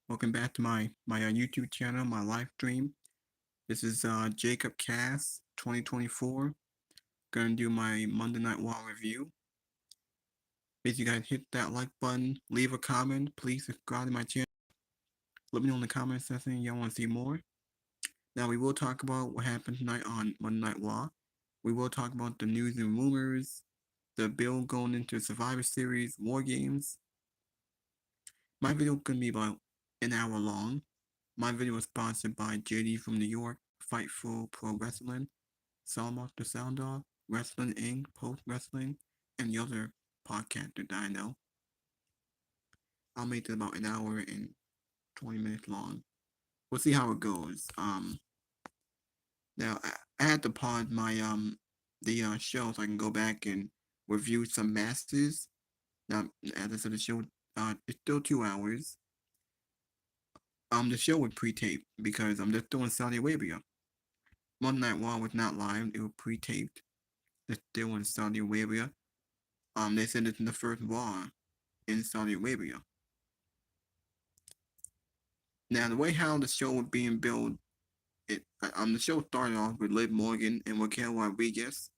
Welcome back to my YouTube channel, my live stream. This is Jacob Cast 2024. Gonna do my Monday Night Raw review. Please, you guys hit that like button, leave a comment. Please subscribe to my channel. Let me know in the comment section y'all want to see more. Now we will talk about what happened tonight on Monday Night Raw. We will talk about the news and rumors, the bill going into Survivor Series, War Games. My video is gonna be about an hour long. My video is sponsored by JD from New York, Fightful Pro Wrestling, Salmos the Sound Off, Wrestling Inc., Post Wrestling, and the other podcaster that I know. I'll make it about an hour and 20 minutes long. We'll see how it goes. Now I had to pause my the show so I can go back and review some matches. Now, as I said, the show it's still 2 hours. The show was pre-taped because I'm just doing Saudi Arabia. Monday Night Raw was not live; it was pre-taped. It's still in Saudi Arabia. They said it's the first Raw in Saudi Arabia. Now, the way how the show was being built, the show started off with Liv Morgan and Raquel Rodriguez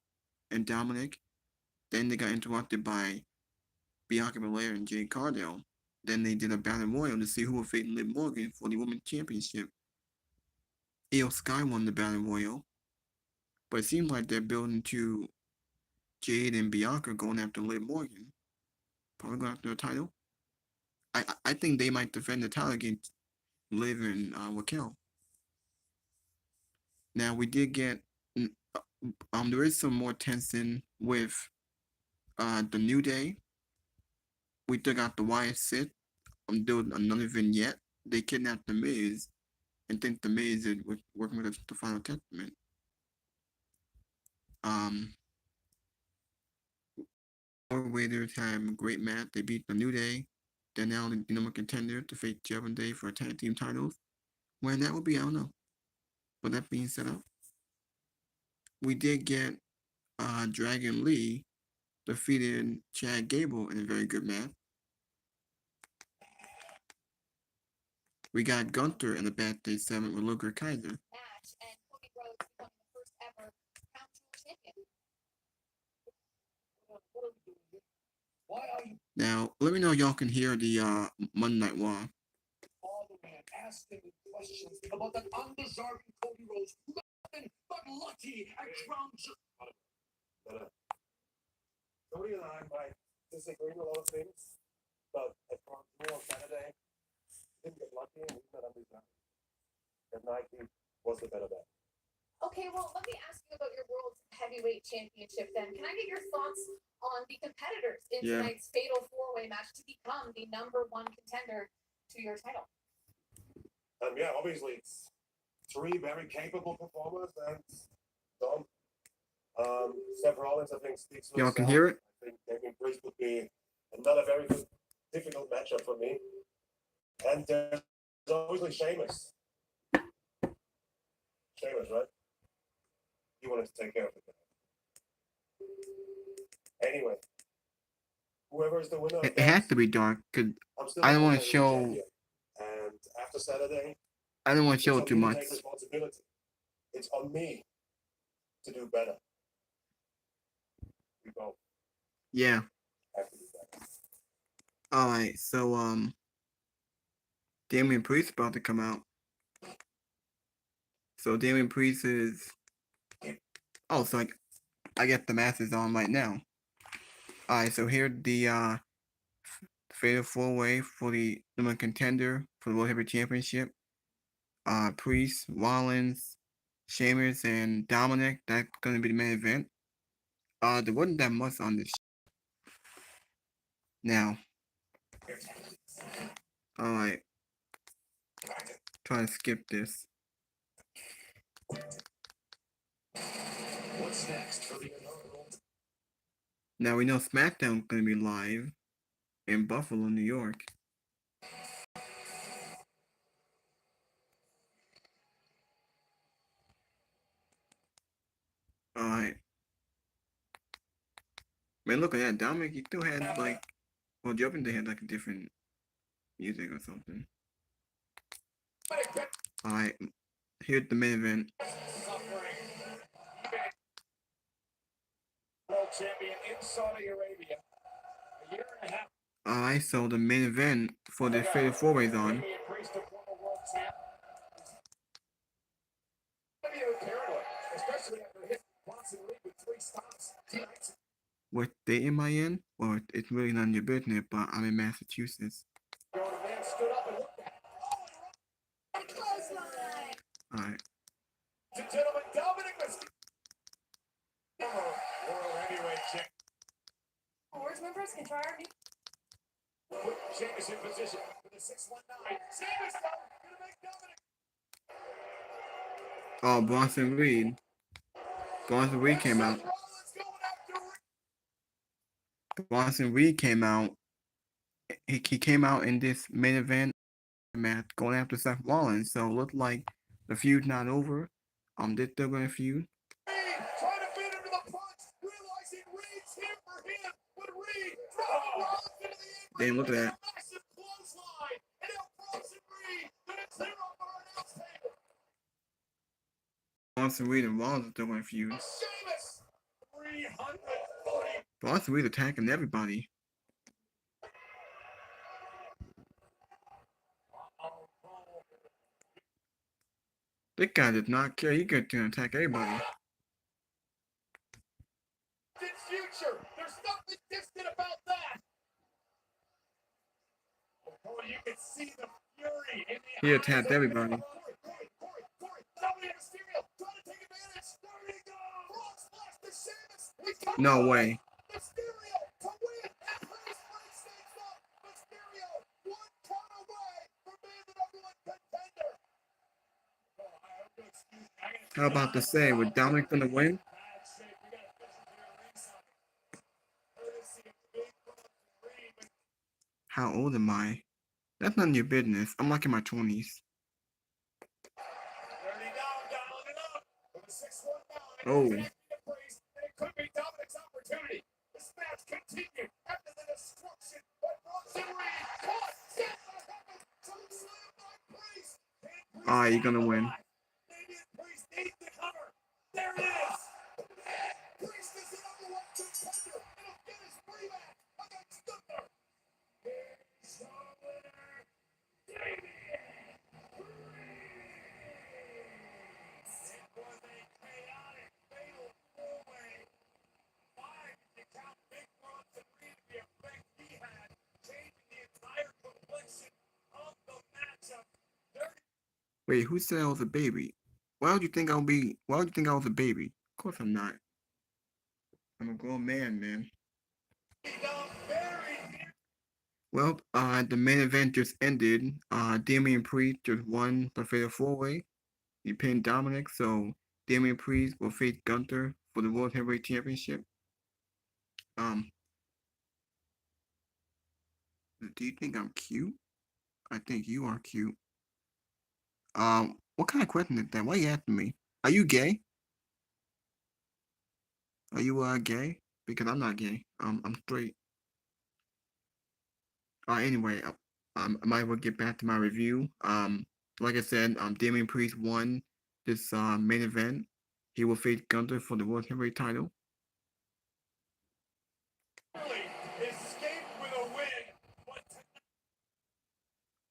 and Dominic. Then they got interrupted by Bianca Belair and Jade Cargill. Then they did a battle royal to see who would face Liv Morgan for the Women's Championship. Io Sky won the battle royal, but it seems like they're building to Jade and Bianca going after Liv Morgan. Probably going after the title. I think they might defend the title against Liv and Raquel. Now we did get there is some more tension with the New Day. We took out the Wyatt Sith. Doing another vignette. They kidnapped the Miz and think the Miz is working with the Final Testament. Our Raiders had a great match. They beat the New Day. They're now the number contender to face Judgment Day for tag team titles. When that will be, I don't know. But that being set up, we did get Dragon Lee defeated Chad Gable in a very good match. We got Gunther in the Bad Day 7 with Luger Kaiser. Now, let me know if y'all can hear the Monday Night Raw. All the way asking questions about that undeserving Cody Rhodes who got nothing but lucky at Crown Jewel. Cody and I might disagree with a lot of things, but at Crown Jewel on Saturday, didn't get lucky and we got undeserved. And Nike was the better bet. Okay, well, let me ask you about your World Heavyweight Championship then. Can I get your thoughts on the competitors in tonight's Fatal 4-Way match to become the #1 contender to your title? Yeah, obviously it's three very capable performers and Dom. Seth Rollins, I think, speaks for himself. Y'all can hear it? I think Damien Priest would be another very good, difficult matchup for me. And there's obviously Sheamus. Sheamus, right? He wanted to take care of it. Anyway, whoever is the winner, it has to be dark because I don't want to show. And after Saturday, I don't want to show too much. Take responsibility. It's on me to do better. We both. Yeah. All right. So Damien Priest about to come out. So Damien Priest is. Oh, so I get the matches on right now. Alright, so here the Fatal 4-Way for the number contender for the World Heavyweight Championship. Priest, Rollins, Sheamus, and Dominic. That's gonna be the main event. There wasn't that much on this. Now, alright. Try to skip this. What's next for the Now we know SmackDown's gonna be live in Buffalo, New York. Alright. Man, look at that. Dominic, he still had like, well, Judgment Day had like a different music or something. Alright, here's the main event. World champion in Saudi Arabia. A year and a half. Alright, so the main event for the Fatal 4-Way is on. What state am I in? Well, it's really none of your business, but I'm in Massachusetts. Alright. Board members can try our new. Sheamus in position for the 619. Sheamus gonna make Dominic. Oh, Bronson Reed. Bronson Reed came out. Bronson Reed came out. He came out in this main event match going after Seth Rollins. So it looked like the feud's not over. They're still gonna feud. Trying to beat him to the punch, realizing Reed's here for him, but Reed dropping Rollins into the apron. Damn, look at that. Massive clothesline, and now Bronson Reed gonna clear up our announce table. Bronson Reed and Rollins are still gonna feud. Sheamus, 340. Bronson Reed attacking everybody. This guy does not care. He gets to attack everybody. Future, there's nothing distant about that. Oh, you can see the fury in the He attacked everybody. No way. How about to say, with Dominic gonna win? How old am I? That's none of your business. I'm like in my 20s. Oh. Ah, you're gonna win. There it is. Priest is the number one contender. It'll get his rematch against Gunther. Here's the winner, Damian Priest. It was a chaotic fatal four-way. Five, if you count Big Bronson Reed, the effect he had, changing the entire complexion of the matchup. Wait, who said I was a baby? Why would you think I was a baby? Of course I'm not. I'm a grown man, man. Well, the main event just ended. Damian Priest just won the Fatal 4-Way. He pinned Dominic, so Damian Priest will face Gunther for the World Heavyweight Championship. Do you think I'm cute? I think you are cute. What kind of question is that? Why are you asking me? Are you gay? Are you gay? Because I'm not gay. I'm straight. Anyway, I might as well get back to my review. Like I said, Damian Priest won this main event. He will face Gunther for the World Heavyweight title. Escape with a win.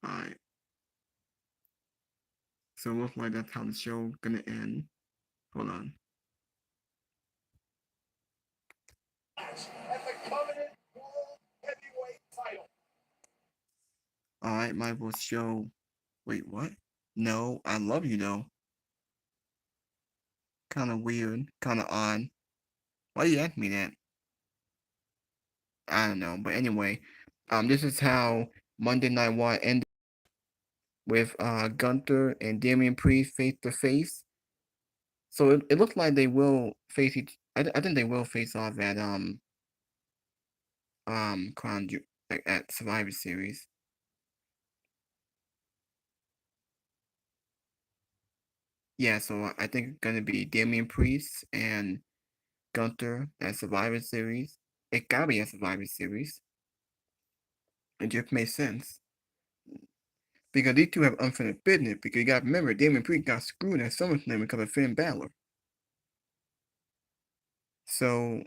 Alright. So it looks like that's how the show gonna end. Hold on. At the Covenant World Heavyweight title. Alright, might as well show. Wait, what? No, I love you though. Kind of weird, kind of odd. Why you ask me that? I don't know, but anyway, this is how Monday Night Raw ended with Gunther and Damian Priest face to face. So it looks like they will face each. I think they will face off at Crown at Survivor Series. Yeah, so I think it's gonna be Damian Priest and Gunther at Survivor Series. It gotta be a Survivor Series. It just makes sense. Because these two have unfinished business. Because you got to remember, Damon Priest got screwed at SummerSlam because of Finn Balor. So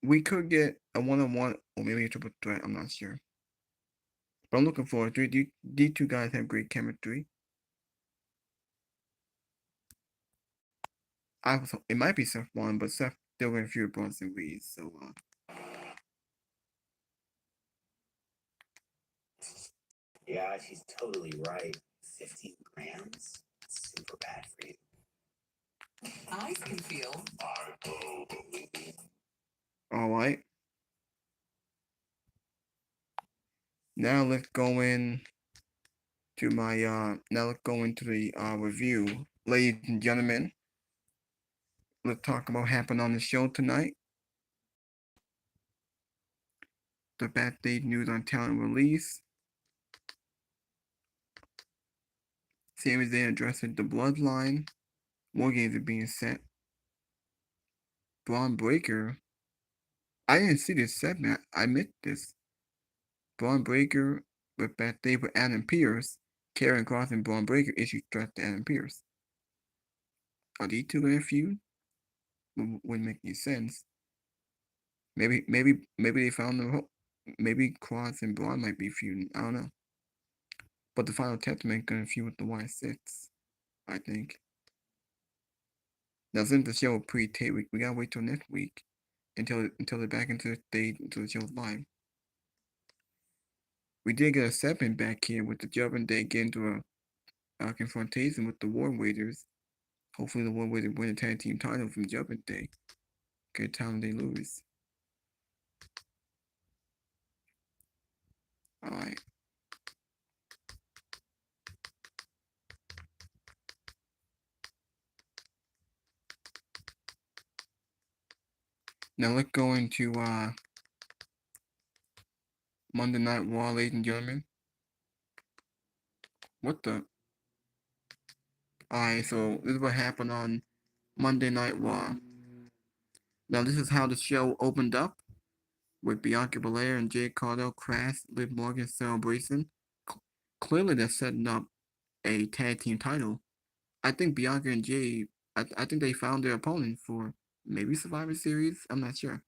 we could get a one-on-one, or maybe a triple threat. I'm not sure. But I'm looking forward to it. These two guys have great chemistry. It might be Seth Rollins, but Seth still going to feud Bronson Reed. So Yeah, she's totally right. 15 grams? Super bad for you. I can feel. all right. Now let's go in to my now let's go into the review, ladies and gentlemen. Let's talk about what happened on the show tonight. The backstage news on talent release. Sami Zayn addressing the bloodline. More games are being set. Braun Breaker. I didn't see this segment. I missed this. Braun Breaker with backstage with Adam Pearce. Karrion Kross and Braun Breaker issued threats to Adam Pearce. Are these two gonna feud? Wouldn't make any sense. Maybe they found the maybe Kross and Braun might be feuding. I don't know. But the final testament gonna feud with the Y6, I think. Now since the show pre-tape, we gotta wait till next week until they're back into the stage until the show's live. We did get a segment back here with the Judgment Day getting into a confrontation with the War Raiders. Hopefully the War Raiders win the tag team title from Judgment Day. Good time they lose. Alright. Now let's go into Monday Night Raw, ladies and gentlemen. What the? Alright, so this is what happened on Monday Night Raw. Now this is how the show opened up with Bianca Belair and Jay Cargill, Crash, Liv Morgan celebration. Clearly they're setting up a tag team title. I think Bianca and Jay, I think they found their opponent for maybe Survivor Series. I'm not sure.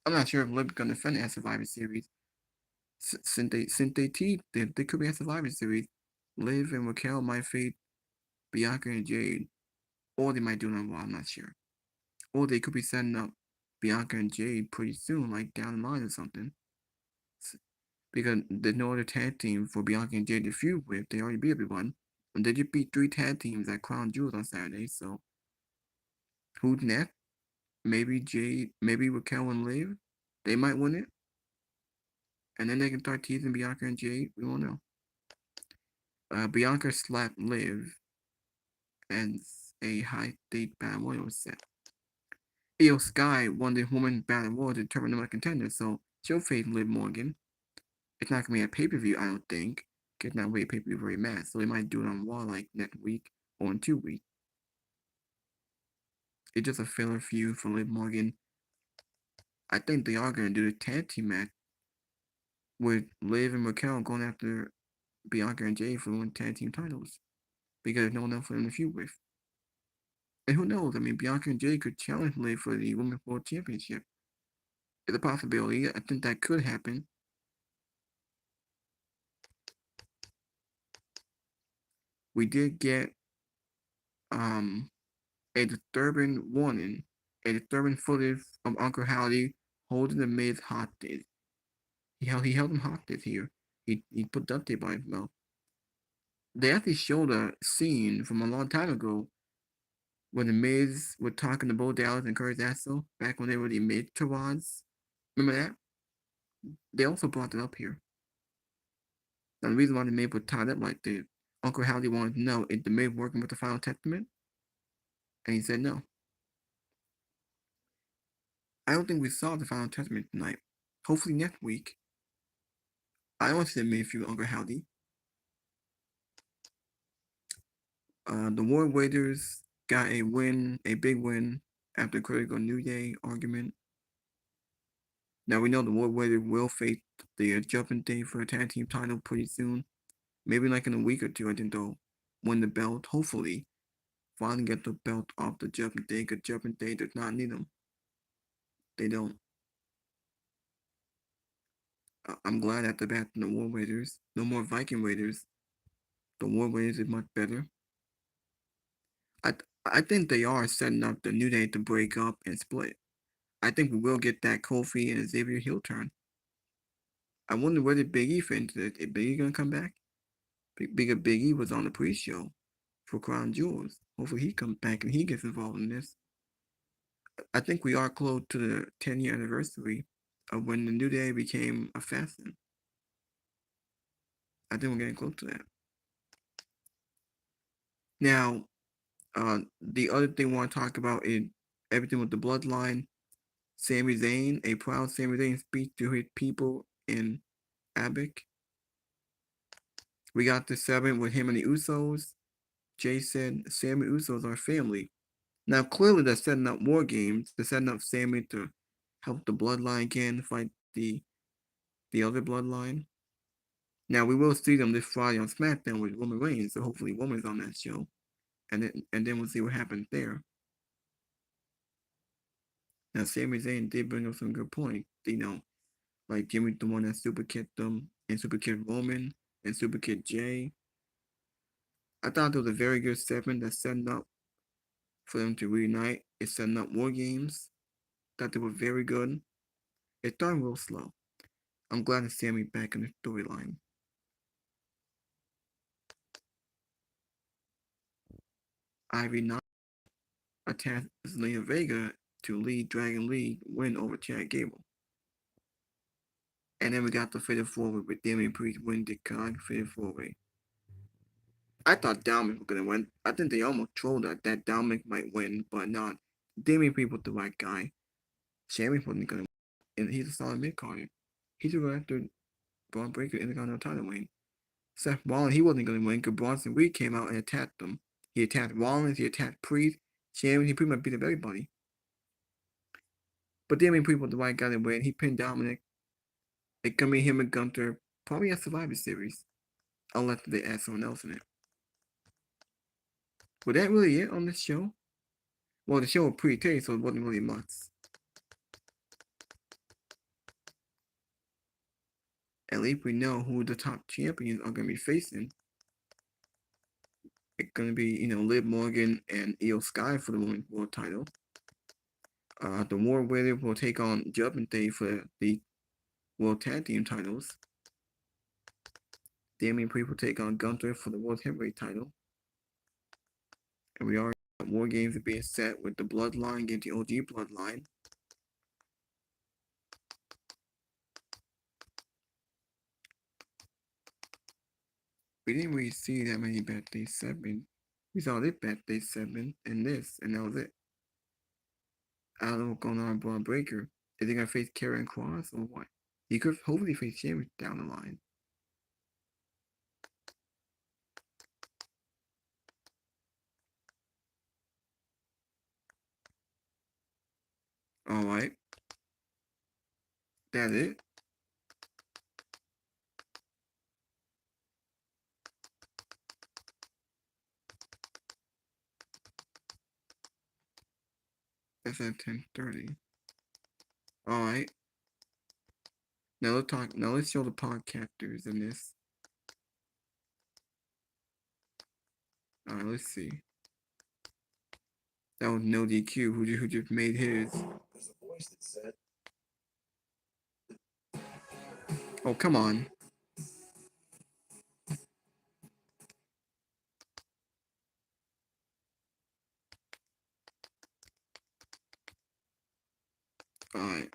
I'm not sure if Liv's gonna defend at Survivor Series. Since they teased they could be at Survivor Series. Liv and Raquel might face Bianca and Jade, or they might do it on Raw. I'm not sure. Or they could be setting up Bianca and Jade pretty soon, like down the line or something. Because there's no other tag team for Bianca and Jade to feud with. They already beat everyone. And they just beat 3 tag teams at Crown Jewels on Saturday. So who's next? Maybe Jade, maybe Raquel and Liv. They might win it. And then they can start teasing Bianca and Jade. We won't know. Bianca slapped Liv and a high state battle royal was set. Io Sky won the women's battle royal to determine the contender, so she'll face Liv Morgan. It's not gonna be a pay-per-view, I don't think. It's not really a pay-per-view very match, so they might do it on Raw like next week or in 2 weeks. It's just a filler feud for Liv Morgan. I think they are gonna do the tag team match with Liv and Raquel going after Bianca and Jay for the tag team titles because there's no one else for them to feud with. And who knows? I mean, Bianca and Jay could challenge Liv for the Women's World Championship. It's a possibility. I think that could happen. We did get a disturbing warning, a disturbing footage of Uncle Howdy holding the Miz hostage. He held him hostage here. He put duct tape on his mouth. They actually showed a scene from a long time ago when the Miz were talking to Bo Dallas and Curtis Axel back when they were the Miz Tarans. Remember that? They also brought it up here. Now, the reason why the Miz was tied up like this, Uncle Howdy wanted to know, is the Miz working with the Final Testament? And he said no. I don't think we saw the Final Testament tonight. Hopefully next week. I want to see the Miz feud Uncle Howdy. The War Raiders got a win, a big win, after the critical New Day argument. Now we know the War Raiders will face the Judgment Day for the tag team title pretty soon. Maybe like in a week or two, I think they'll win the belt. Hopefully, finally get the belt off the Judgment Day. Because Judgment Day does not need them. They don't. I'm glad that they're back in the War Raiders. No more Viking Raiders. The War Raiders is much better. I I think they are setting up the New Day to break up and split. I think we will get that Kofi and Xavier heel turn. I wonder where did Big E fit into it. Is Big E gonna come back? Big E was on the pre-show for Crown Jewels. Hopefully he comes back and he gets involved in this. I think we are close to the 10-year anniversary of when the New Day became a faction. I think we're getting close to that. Now, the other thing I want to talk about is everything with the bloodline. Sami Zayn, a proud Sami Zayn speech to his people in Abic. We got the segment with him and the Usos. Jay said, Sami Usos are family. Now, clearly, they're setting up war games. They're setting up Sami to help the bloodline again fight the other bloodline. Now, we will see them this Friday on SmackDown with Roman Reigns, so hopefully Roman's on that show. And then we'll see what happens there. Now, Sami Zayn did bring up some good points. Like Jimmy the one that super kicked them, and super kicked Roman, and super kicked Jay. I thought it was a very good segment that's setting up for them to reunite. It's setting up war games. Thought they were very good. It started real slow. I'm glad to see Sammy back in the storyline. Ivy not attacked Zelina Vega to lead Dragon League win over Chad Gable. And then we got the Fatal 4-Way with Damian Priest win the Con Fatal 4-Way. I thought Dominic was gonna win. I think they almost trolled that Dominic might win, but not. Damian Priest was the right guy. Sammy wasn't gonna win. And he's a solid mid carder. He's going after Braun Breaker in the Intercontinental title win. Seth Rollins, he wasn't gonna win because Bronson Reed came out and attacked them. He attacked Rollins, he attacked Priest, Sammy, he pretty much beat up everybody. But Damian Priest was the right guy to win. He pinned Dominic. It could be him and Gunther, probably a Survivor Series. Unless they add someone else in it. Was that really it on this show? Well, the show was pre-taped, so it wasn't really much. At least we know who the top champions are going to be facing. It's going to be, Liv Morgan and Io Sky for the Women's World title. The War Raiders will take on Judgment Day for the World Tag Team titles. Damian Priest will take on Gunther for the World Heavyweight title. And we already got War Games are being set with the Bloodline against the OG Bloodline. We didn't really see that many Birthday 7. We saw this Birthday 7 and this, and that was it. I don't know what's going on with Braun Breaker. Is he going to face Karrion Kross or what? He could hopefully face Sheamus down the line. Alright. That's it. That's at 10:30. Alright. Now let's show the podcasters in this. Alright, let's see. That was No DQ who just made his. There's a voice that said, Oh, come on. Alright.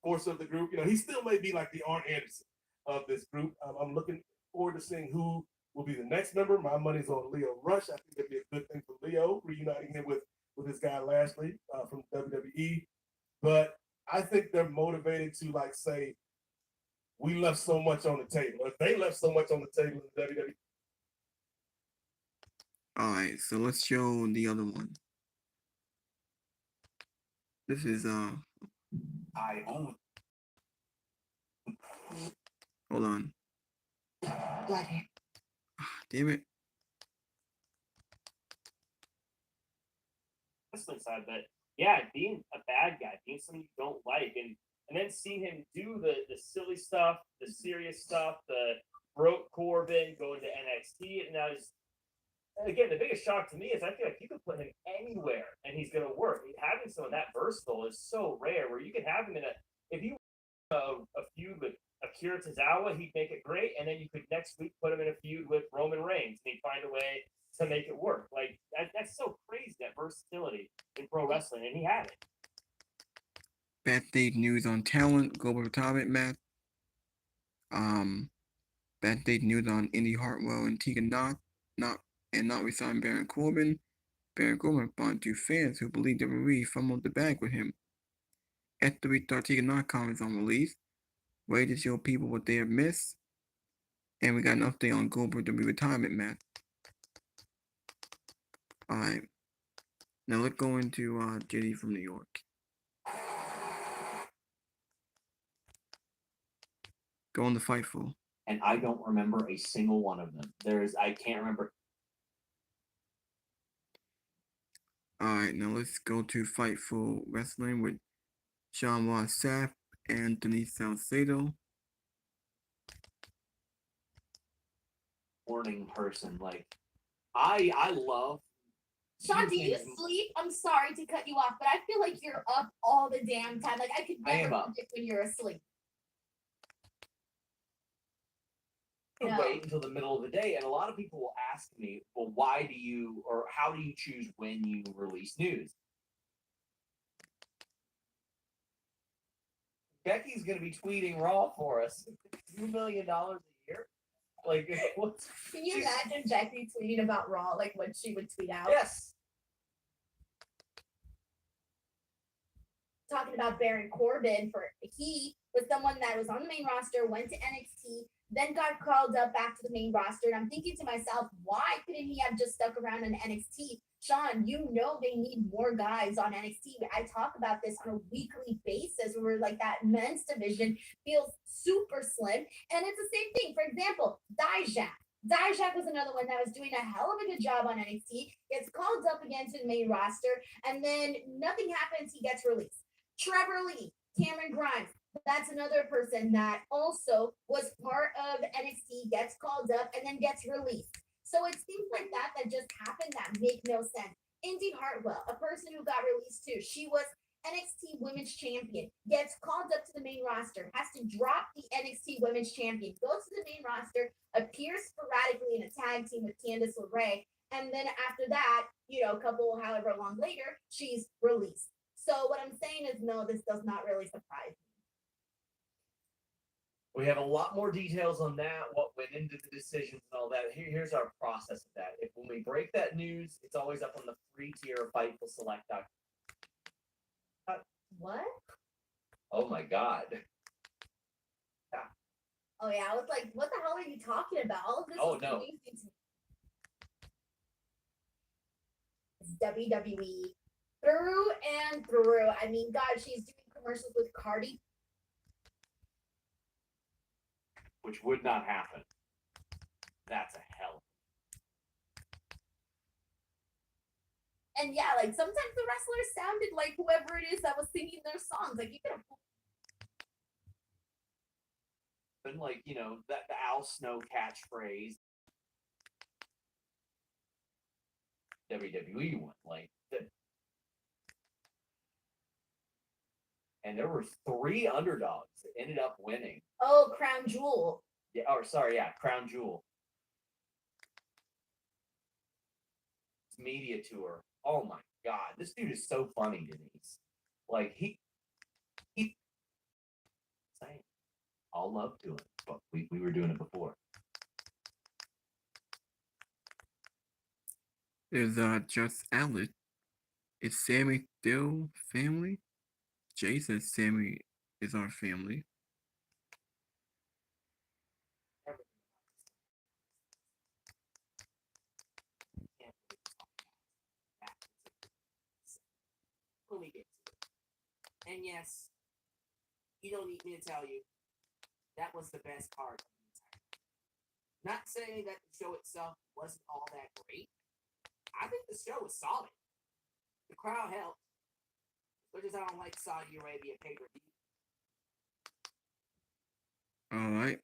force of the group. He still may be like the Arn Anderson of this group. I'm looking forward to seeing who will be the next member. My money's on Leo Rush. I think it'd be a good thing for Leo, reuniting him with his guy Lashley from WWE. But I think they're motivated to say, we left so much on the table. If they left so much on the table in WWE. Alright, so let's show the other one. This is I own Hold on. Bloody. Damn it. wrestling side, but yeah, being a bad guy, being someone you don't like, and then seeing him do the silly stuff, the serious stuff, the broke Corbin going to NXT, and now he's again the biggest shock to me is I feel like you could put him anywhere and he's gonna work. Having someone that versatile is so rare. Where you could have him in a if you a feud with Akira Tozawa, he'd make it great, and then you could next week put him in a feud with Roman Reigns, and he'd find a way to make it work. Like that's so crazy, that versatility in pro wrestling, and he had it. Backstage news on talent, global retirement match. Backstage news on Indy Hartwell and Tegan not resign Baron Corbin. Baron Corbin responded to fans who believe WWE fumbled the bag with him. F3 Tegan Knox comments on release. Ready to show people what they have missed. And we got an update on Goldberg WWE retirement match. Alright. Now let's go into JD from New York. Go on the Fightful. And I don't remember a single one of them. I can't remember. Alright, now let's go to Fightful Wrestling with Sean Ross Sapp and Denise Salcedo. Morning person, like I love. Sean, do you sleep? I'm sorry to cut you off, but I feel like you're up all the damn time. Like I could never predict when you're asleep. No. Wait until the middle of the day, and a lot of people will ask me, well, why do you, or how do you choose when you release news? Becky's going to be tweeting Raw for us. $2 million a year? Like, what's... Can you imagine Becky tweeting about Raw, like what she would tweet out? Yes. Talking about Baron Corbin, he was someone that was on the main roster, went to NXT, then got called up back to the main roster. And I'm thinking to myself, why couldn't he have just stuck around in NXT? Sean, you know they need more guys on NXT. I talk about this on a weekly basis where like that men's division feels super slim. And it's the same thing. For example, Dijak was another one that was doing a hell of a good job on NXT, gets called up again to the main roster, and then nothing happens, he gets released. Trevor Lee, Cameron Grimes, that's another person that also was part of NXT, gets called up, and then gets released. So it seems like that just happened that make no sense. Indy Hartwell, a person who got released too, she was NXT Women's Champion, gets called up to the main roster, has to drop the NXT Women's Champion, goes to the main roster, appears sporadically in a tag team with Candice LeRae, and then after that, a couple, however long later, she's released. So what I'm saying is, no, this does not really surprise me. We have a lot more details on that, what went into the decisions and all that. Here's our process of that. When we break that news, it's always up on the free tier of FightfulSelect.com. What? Oh my God. Yeah. Oh yeah, I was like, what the hell are you talking about? All of this is confusing to me. It's WWE through and through. I mean, God, she's doing commercials with Cardi. Which would not happen. That's a hell. And yeah, like sometimes the wrestlers sounded like whoever it is that was singing their songs. Like you could have. Been like, that the Al Snow catchphrase. WWE one, like the. And there were 3 underdogs that ended up winning. Oh, Crown Jewel. Yeah, Crown Jewel. Media tour. Oh my God, this dude is so funny, Denise. Like he saying all love to him, but we were doing it before. There's just Alex. Is Sammy still family? Jay says Sammy is our family. When we get to it. And yes, you don't need me to tell you, That was the best part of the entire. Not saying that the show itself wasn't all that great. I think the show was solid. The crowd helped. But as I don't like Saudi Arabia pay-per-view. All right.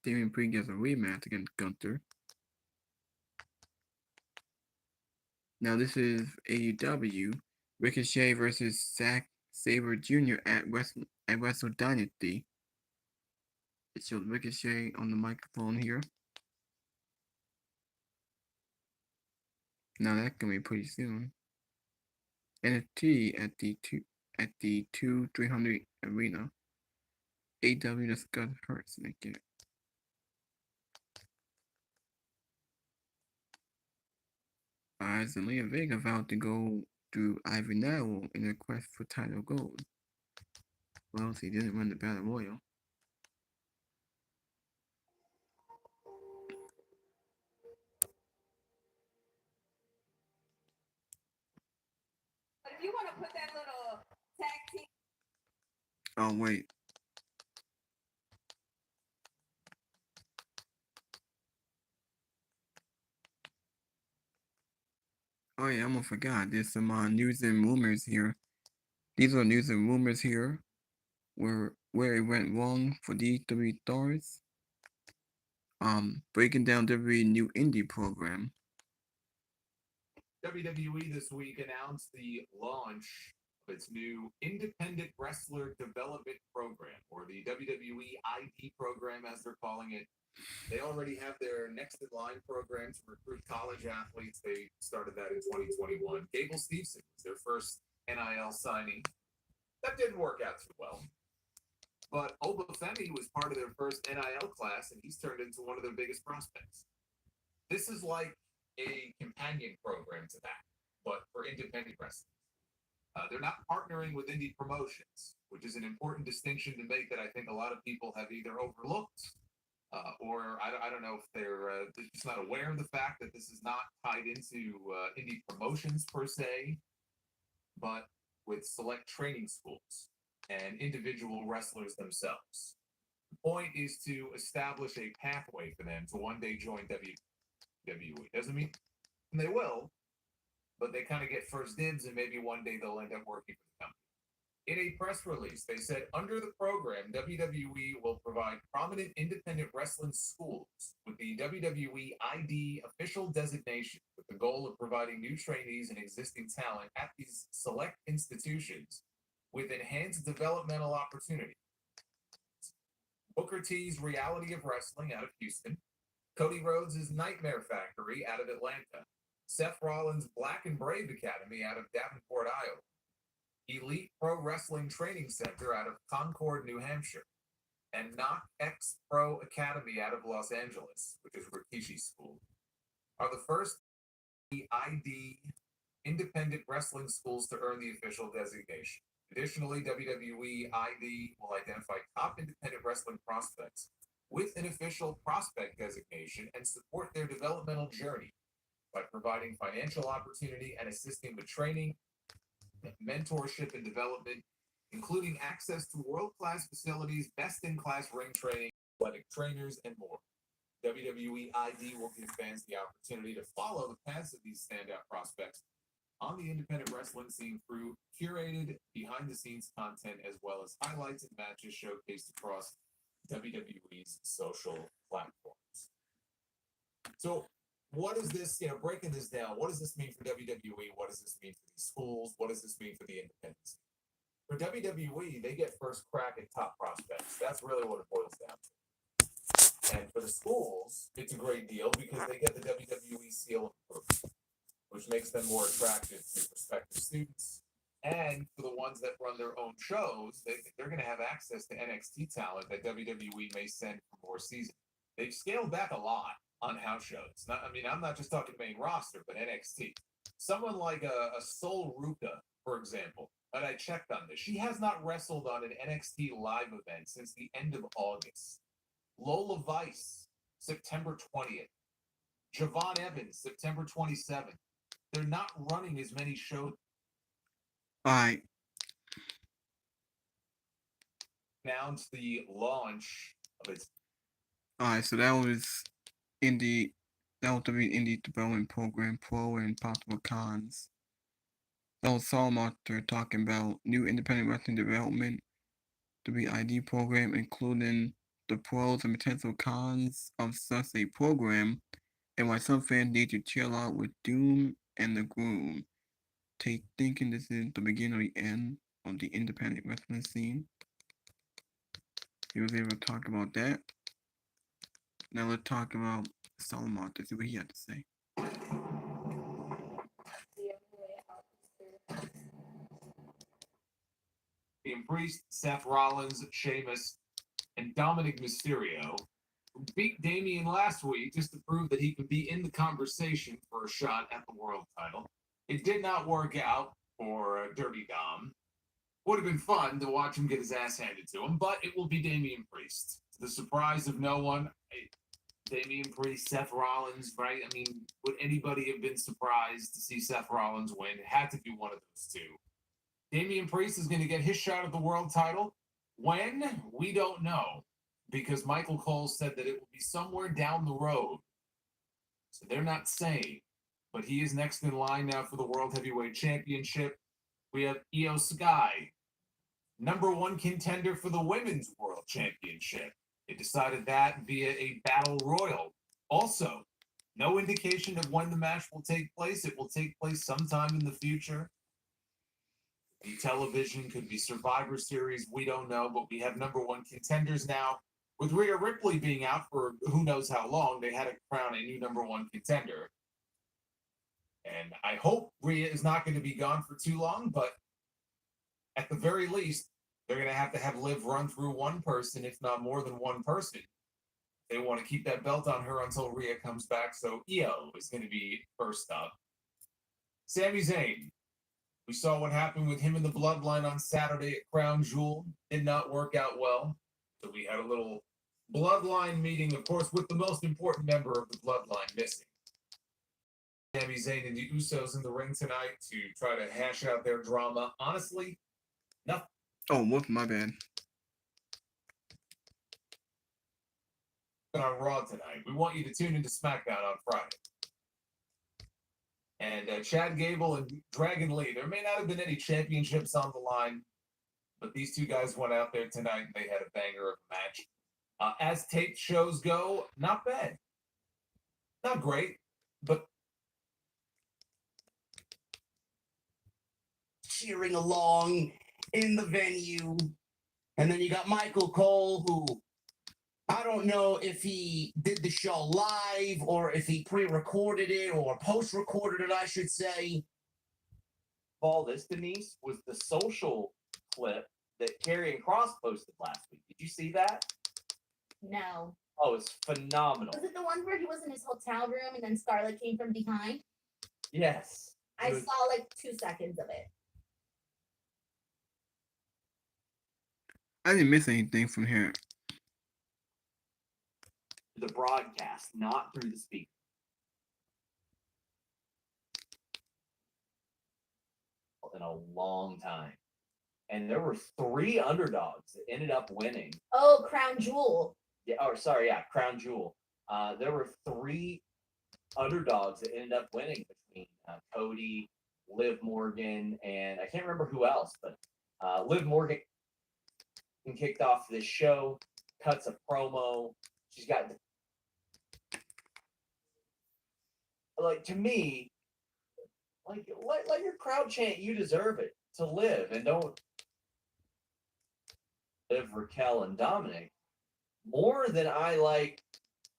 Damian Priest gets a rematch against Gunther. Now this is AEW. Ricochet versus Zack Sabre Jr. at Wrestle Dynasty. It shows Ricochet on the microphone here. Now that's gonna be pretty soon. NXT at the 300 arena. AEW discuss Hurts make it. Zelina Vega vowed to go through Ivy Nile in a quest for title gold. Well, he didn't win the Battle Royal. But if you want to put that little tag team. Oh wait. Oh yeah, I almost forgot. There's some news and rumors here. These are news and rumors here, where it went wrong for these three stars. Breaking down WWE new indie program. WWE this week announced the launch of its new Independent Wrestler Development Program, or the WWE ID program, as they're calling it. They already have their next in line program to recruit college athletes. They started that in 2021. Gable Steveson was their first NIL signing. That didn't work out too well. But Obafemi was part of their first NIL class, and he's turned into one of their biggest prospects. This is like a companion program to that, but for independent wrestling. They're not partnering with indie promotions, which is an important distinction to make that I think a lot of people have either overlooked or I don't know if they're just not aware of the fact that this is not tied into indie promotions per se, but with select training schools and individual wrestlers themselves. The point is to establish a pathway for them to one day join WWE. Doesn't mean they will, but they kind of get first dibs, and maybe one day they'll end up working for the company. In a press release, they said under the program, WWE will provide prominent independent wrestling schools with the WWE ID official designation, with the goal of providing new trainees and existing talent at these select institutions with enhanced developmental opportunities. Booker T's Reality of Wrestling out of Houston, Cody Rhodes' Nightmare Factory out of Atlanta, Seth Rollins' Black and Brave Academy out of Davenport, Iowa, Elite Pro Wrestling Training Center out of Concord, New Hampshire, and Knock X Pro Academy out of Los Angeles, which is Rikishi's school, are the first ID independent wrestling schools to earn the official designation. Additionally, WWE ID will identify top independent wrestling prospects with an official prospect designation and support their developmental journey by providing financial opportunity and assisting with training, mentorship, and development, including access to world-class facilities, best-in-class ring training, athletic trainers, and more. WWE ID will give fans the opportunity to follow the paths of these standout prospects on the independent wrestling scene through curated behind-the-scenes content, as well as highlights and matches showcased across WWE's social platforms. So what is this, breaking this down, what does this mean for WWE? What does this mean for these schools? What does this mean for the independents? For WWE, they get first crack at top prospects. That's really what it boils down to. And for the schools, it's a great deal because they get the WWE seal of approval, which makes them more attractive to prospective students. And for the ones that run their own shows, they're going to have access to NXT talent that WWE may send for more seasons. They've scaled back a lot on house shows. I'm not just talking main roster, but NXT. Someone like a Sol Ruka, for example, and I checked on this. She has not wrestled on an NXT live event since the end of August. Lola Vice, September 20th. Javon Evans, September 27th. They're not running as many shows. All right. announced the launch of its Alright, so that was indie. That was the Indie Development Program Pro and Possible Cons. That was Saul Monster talking about new independent wrestling development, WID program, including the pros and potential cons of such a program, and why some fans need to chill out with Doom and the Groom. Thinking this is the beginning or the end of the independent wrestling scene. He was able to talk about that. Now let's talk about Solomon to see what he had to say. Damian Priest, Seth Rollins, Sheamus, and Dominic Mysterio, who beat Damian last week just to prove that he could be in the conversation for a shot at the world title. It did not work out for Dirty Dom. Would have been fun to watch him get his ass handed to him, but it will be Damian Priest. To the surprise of no one, Damian Priest, Seth Rollins, right? I mean, would anybody have been surprised to see Seth Rollins win? It had to be one of those two. Damian Priest is going to get his shot at the world title. When? We don't know, because Michael Cole said that it will be somewhere down the road. So they're not saying. But he is next in line now for the World Heavyweight Championship. We have Io Sky, #1 contender for the Women's World Championship. They decided that via a battle royal. Also, no indication of when the match will take place. It will take place sometime in the future. The television could be Survivor Series. We don't know, but we have #1 contenders now. With Rhea Ripley being out for who knows how long, they had to crown a new #1 contender. And I hope Rhea is not going to be gone for too long, but at the very least, they're going to have Liv run through one person, if not more than one person. They want to keep that belt on her until Rhea comes back. So Io is going to be first up. Sami Zayn. We saw what happened with him in the Bloodline on Saturday at Crown Jewel. Did not work out well. So we had a little Bloodline meeting, of course, with the most important member of the Bloodline missing. Sami Zayn and the Usos in the ring tonight to try to hash out their drama. Honestly, nothing. Oh, whoop, my bad. On Raw tonight. We want you to tune into SmackDown on Friday. And Chad Gable and Dragon Lee. There may not have been any championships on the line, but these two guys went out there tonight and they had a banger of a match. As taped shows go, not bad. Not great, but cheering along in the venue. And then you got Michael Cole, who I don't know if he did the show live or if he pre-recorded it or post-recorded it, I should say. All this, Denise, was the social clip that Karrion Kross posted last week. Did you see that? No. Oh, it's phenomenal. Was it the one where he was in his hotel room and then Scarlett came from behind? Yes. I saw like 2 seconds of it. I didn't miss anything from here. The broadcast, not through the speaker. In a long time. And there were 3 underdogs that ended up winning. Oh, Crown Jewel. Yeah, or sorry, yeah, Crown Jewel. There were 3 underdogs that ended up winning between Cody, Liv Morgan, and I can't remember who else, but Liv Morgan kicked off this show, cuts a promo. She's got, like, to me, like, let your crowd chant, "You deserve it," to Liv, and don't Liv, Raquel, and Dominic more than I like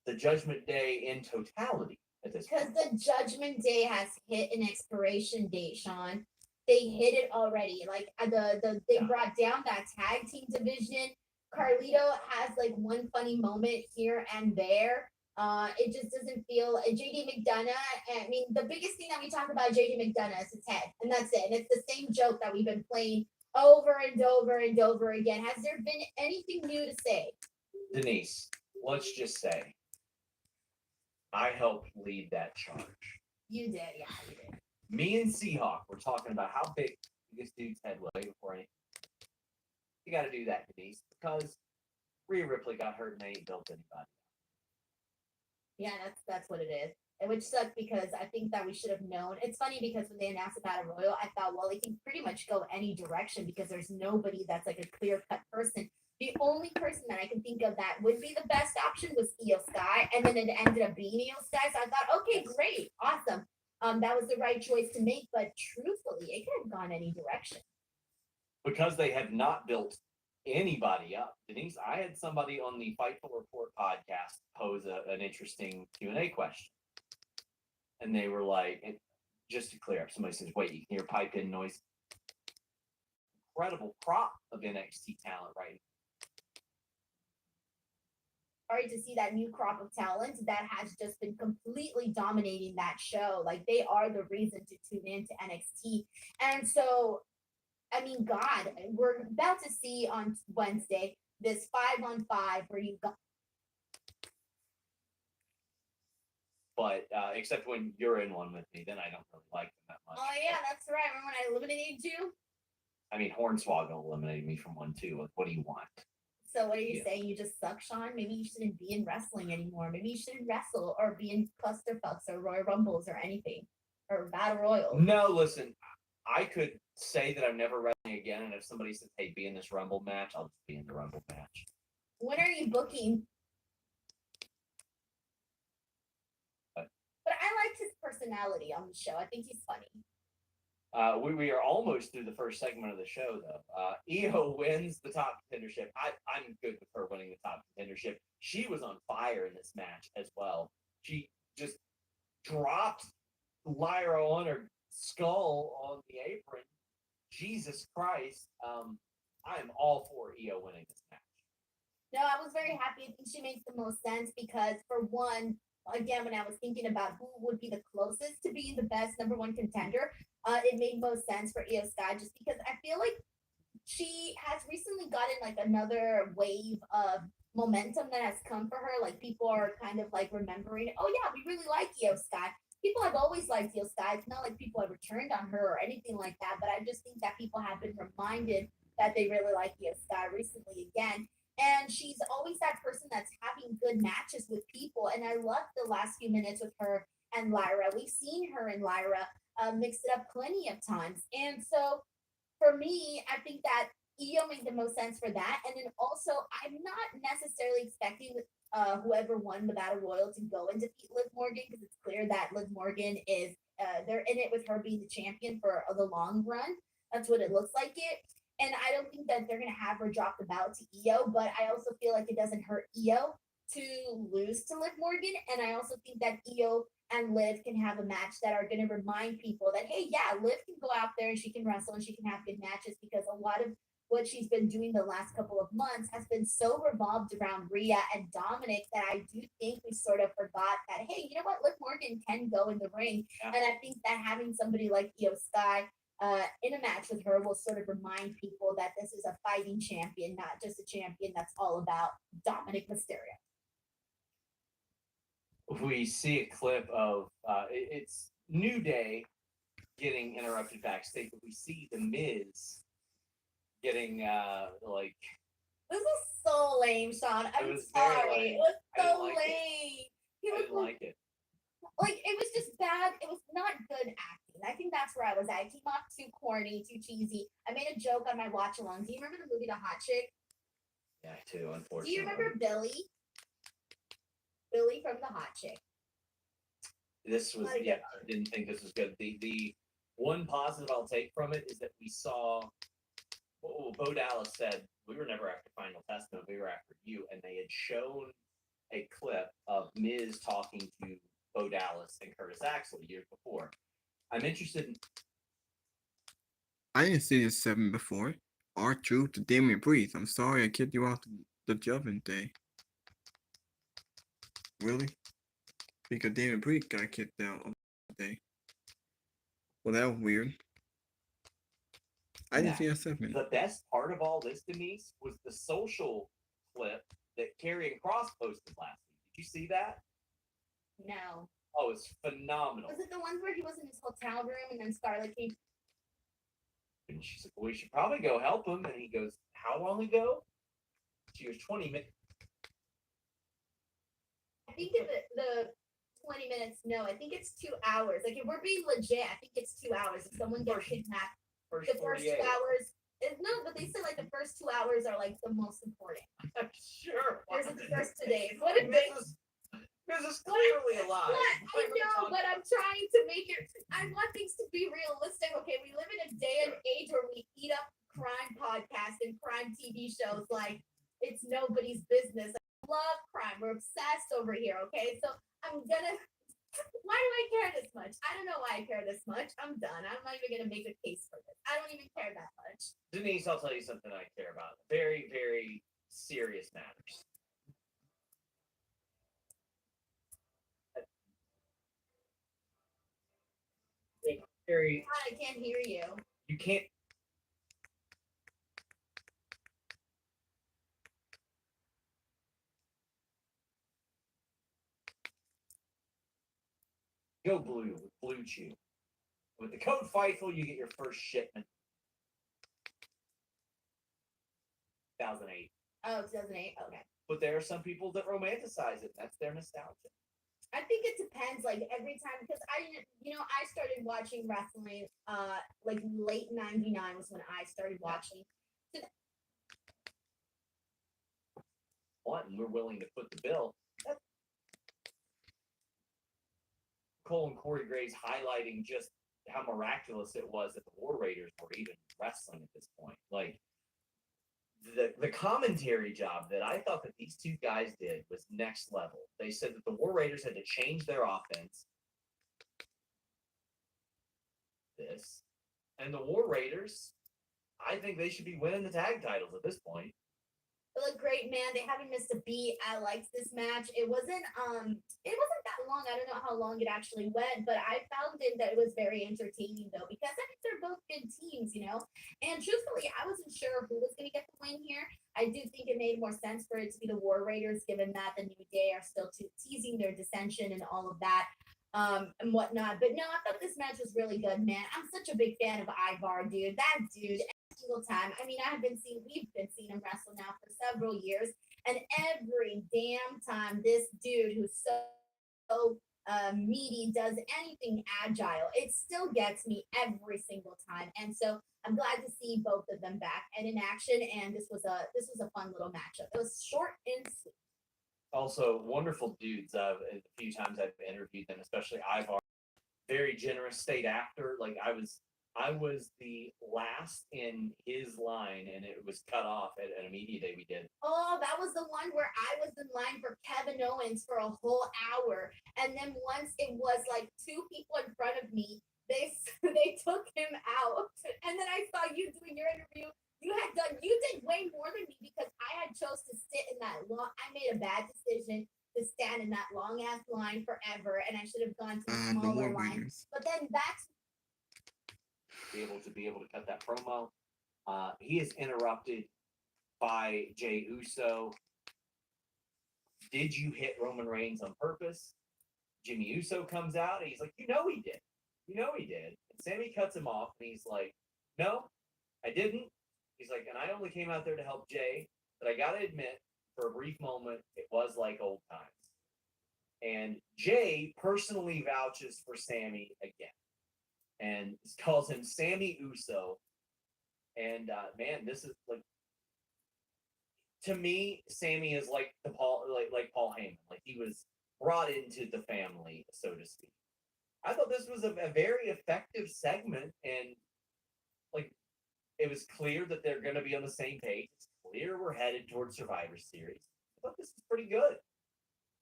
the Judgment Day in totality at this Because point. the Judgment Day has hit an expiration date, Sean. They hit it already. Like they brought down that tag team division. Carlito has like one funny moment here and there. It just doesn't feel. JD McDonough. I mean, the biggest thing that we talk about JD McDonough is his head, and that's it. And it's the same joke that we've been playing over and over and over again. Has there been anything new to say? Denise, let's just say I helped lead that charge. You did, yeah, you did. Me and Seahawk were talking about how big this dude's head was before anything. You got to do that, Denise, because Rhea Ripley got hurt and they ain't built anybody. Yeah, that's what it is. And which sucked because I think that we should have known. It's funny because when they announced the Battle Royal, I thought, well, it can pretty much go any direction because there's nobody that's like a clear cut person. The only person that I can think of that would be the best option was Io Sky, and then it ended up being Io Sky. So I thought, okay, great, awesome. That was the right choice to make, but truthfully, it could have gone any direction. Because they have not built anybody up. Denise, I had somebody on the Fightful Report podcast pose an interesting Q&A question. And they were like, just to clear up, somebody says, wait, you can hear pipe in noise. Incredible crop of NXT talent right now. Sorry to see that new crop of talent that has just been completely dominating that show. Like they are the reason to tune into NXT. And so, I mean, God, we're about to see on Wednesday this 5-on-5 where you got. But except when you're in one with me, then I don't really like them that much. Oh yeah, that's right. Remember when I eliminated you? I mean, Hornswoggle eliminated me from one too. What do you want? So what are you saying? You just suck, Sean? Maybe you shouldn't be in wrestling anymore. Maybe you shouldn't wrestle or be in clusterfucks or Royal Rumbles or anything or Battle Royals. No, listen, I could say that I'm never wrestling again, and if somebody says, "Hey, be in this Rumble match," I'll just be in the Rumble match. When are you booking? But I liked his personality on the show. I think he's funny. We are almost through the first segment of the show, though. Io wins the top contendership. I'm good with her winning the top contendership. She was on fire in this match as well. She just dropped Lyra on her skull on the apron. Jesus Christ. I am all for Io winning this match. No, I was very happy. I think she makes the most sense because, for one, again, when I was thinking about who would be the closest to being the best number one contender, it made most sense for Io Sky just because I feel like she has recently gotten like another wave of momentum that has come for her. Like people are kind of like remembering, oh yeah, we really like Io Sky. People have always liked Io Sky. It's not like people have returned on her or anything like that, but I just think that people have been reminded that they really like Io Sky recently again. And she's always that person that's having good matches with people. And I love the last few minutes with her and Lyra. We've seen her and Lyra mix it up plenty of times. And so for me, I think that Io made the most sense for that. And then also, I'm not necessarily expecting whoever won the Battle Royal to go and defeat Liv Morgan because it's clear that Liv Morgan is, they're in it with her being the champion for the long run. That's what it looks like it. And I don't think that they're going to have her drop the belt to Io, but I also feel like it doesn't hurt Io to lose to Liv Morgan. And I also think that Io and Liv can have a match that are going to remind people that, hey, yeah, Liv can go out there and she can wrestle and she can have good matches because a lot of what she's been doing the last couple of months has been so revolved around Rhea and Dominic that I do think we sort of forgot that, hey, you know what, Liv Morgan can go in the ring. Yeah. And I think that having somebody like Io Sky in a match with her will sort of remind people that this is a fighting champion, not just a champion that's all about Dominic Mysterio. We see a clip of it's New Day getting interrupted backstage, but we see The Miz getting like. This was so lame, Sean. I'm sorry. It was so lame. I didn't like it. Like it was just bad. It was not good acting. I think that's where I was at. It came off too corny, too cheesy. I made a joke on my watch along. Do you remember the movie The Hot Chick? Yeah, too, unfortunately. Do you remember Billy? Billy from The Hot Chick. This was, yeah, I didn't think this was good. The one positive I'll take from it is that we saw, Bo Dallas said, we were never after Final Testament, we were after you. And they had shown a clip of Miz talking to Bo Dallas and Curtis Axel years before. I'm interested in. I didn't see this 7 before. R-Truth to Damian Priest. I'm sorry I kicked you off the Judgment Day. Really? Because Damian Priest got kicked out on that day. Well, that was weird. I didn't see that segment. The best part of all this, Denise, was the social clip that Karrion Kross posted last week. Did you see that? No. Oh, it's phenomenal. Was it the ones where he was in his hotel room and then Scarlett came? And she's like, well, we should probably go help him. And he goes, how long ago? She was 20 minutes. I think the 20 minutes, no, I think it's 2 hours. Like, if we're being legit, I think it's 2 hours. If someone gets kidnapped, First the first 2 48. hours, no, but they said like the first 2 hours are like the most important. Sure. There's a first today. What if This they? is clearly a lie. What? I know, but I'm trying to make it. I want things to be realistic. Okay, we live in a day and age where we eat up crime podcasts and crime TV shows like it's nobody's business. I love crime. We're obsessed over here. Okay, so I'm gonna. Why do I care this much? I don't know why I care this much. I'm done. I'm not even gonna make a case for this. I don't even care that much. Denise, I'll tell you something I care about. Very, very serious matters. Very, God, I can't hear you. you can't. Go blue with Blue Chew. With the code FIGHTFUL, you get your first shipment. 2008. Oh, 2008. Okay. But there are some people that romanticize it. That's their nostalgia. I think it depends. Like every time, because I started watching wrestling. Like late '99 was when I started watching. What? And we're willing to foot the bill. Cole and Corey Graves highlighting just how miraculous it was that the War Raiders were even wrestling at this point. Like the commentary job that I thought that these two guys did was next level. They said that the War Raiders had to change their offense. And the War Raiders, I think they should be winning the tag titles at this point. They look great, man. They haven't missed a beat. I liked this match. It wasn't that long. I don't know how long it actually went, but I found that it was very entertaining though, because I think they're both good teams, And truthfully, I wasn't sure who was gonna get the win here. I do think it made more sense for it to be the War Raiders, given that the New Day are still teasing their dissension and all of that. And whatnot. But no, I thought this match was really good, man. I'm such a big fan of Ivar, dude. That dude, every single time. I mean, we've been seeing him wrestle now for several years, and every damn time this dude who's so meaty does anything agile, it still gets me every single time. And so I'm glad to see both of them back and in action. And this was a fun little matchup. It was short and sweet. Also, wonderful dudes. A few times I've interviewed them, especially Ivar. Very generous state actor. Like I was the last in his line, and it was cut off at a media day we did. Oh, that was the one where I was in line for Kevin Owens for a whole hour, and then once it was like two people in front of me, they took him out, and then I saw you doing your interview. You did way more than me because I had chose to sit in that long. I made a bad decision to stand in that long ass line forever, and I should have gone to the smaller line. But then that's be able to cut that promo. He is interrupted by Jey Uso. Did you hit Roman Reigns on purpose? Jimmy Uso comes out and he's like, he did. And Sammy cuts him off and he's like, no, I didn't. He's like, and I only came out there to help Jay, but I gotta admit, for a brief moment, it was like old times. And Jay personally vouches for Sammy again and calls him Sammy Uso. And man, this is like, to me, Sammy is like Paul Heyman. Like he was brought into the family, so to speak. I thought this was a very effective segment, and like it was clear that they're going to be on the same page. It's clear we're headed towards Survivor Series. I thought this is pretty good.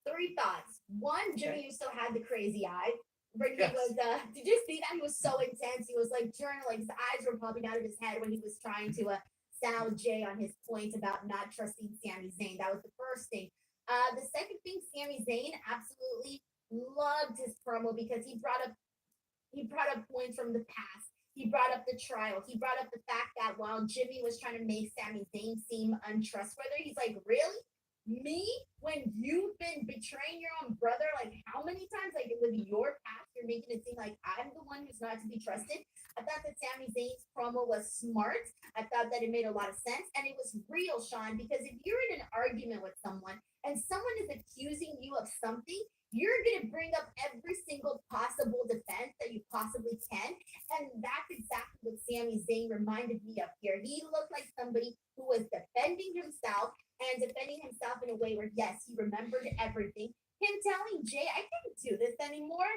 3 thoughts. One, Jimmy Uso had the crazy eye. When Yes. he was, did you see that? He was so intense. He was like journaling. His eyes were popping out of his head when he was trying to sound Jay on his point about not trusting Sami Zayn. That was the first thing. The second thing, Sami Zayn absolutely loved his promo because he brought up points from the past. He brought up the trial. He brought up the fact that while Jimmy was trying to make Sami Zayn seem untrustworthy, he's like, really? Me? When you've been betraying your own brother, like how many times? Like with your past, you're making it seem like I'm the one who's not to be trusted. I thought that Sami Zayn's promo was smart. I thought that it made a lot of sense and it was real, Sean, because if you're in an argument with someone and someone is accusing you of something, you're going to bring up every single possible defense that you possibly can. And that's exactly what Sami Zayn reminded me of here. He looked like somebody who was defending himself and defending himself in a way where, yes, he remembered everything. Him telling Jay, I can't do this anymore.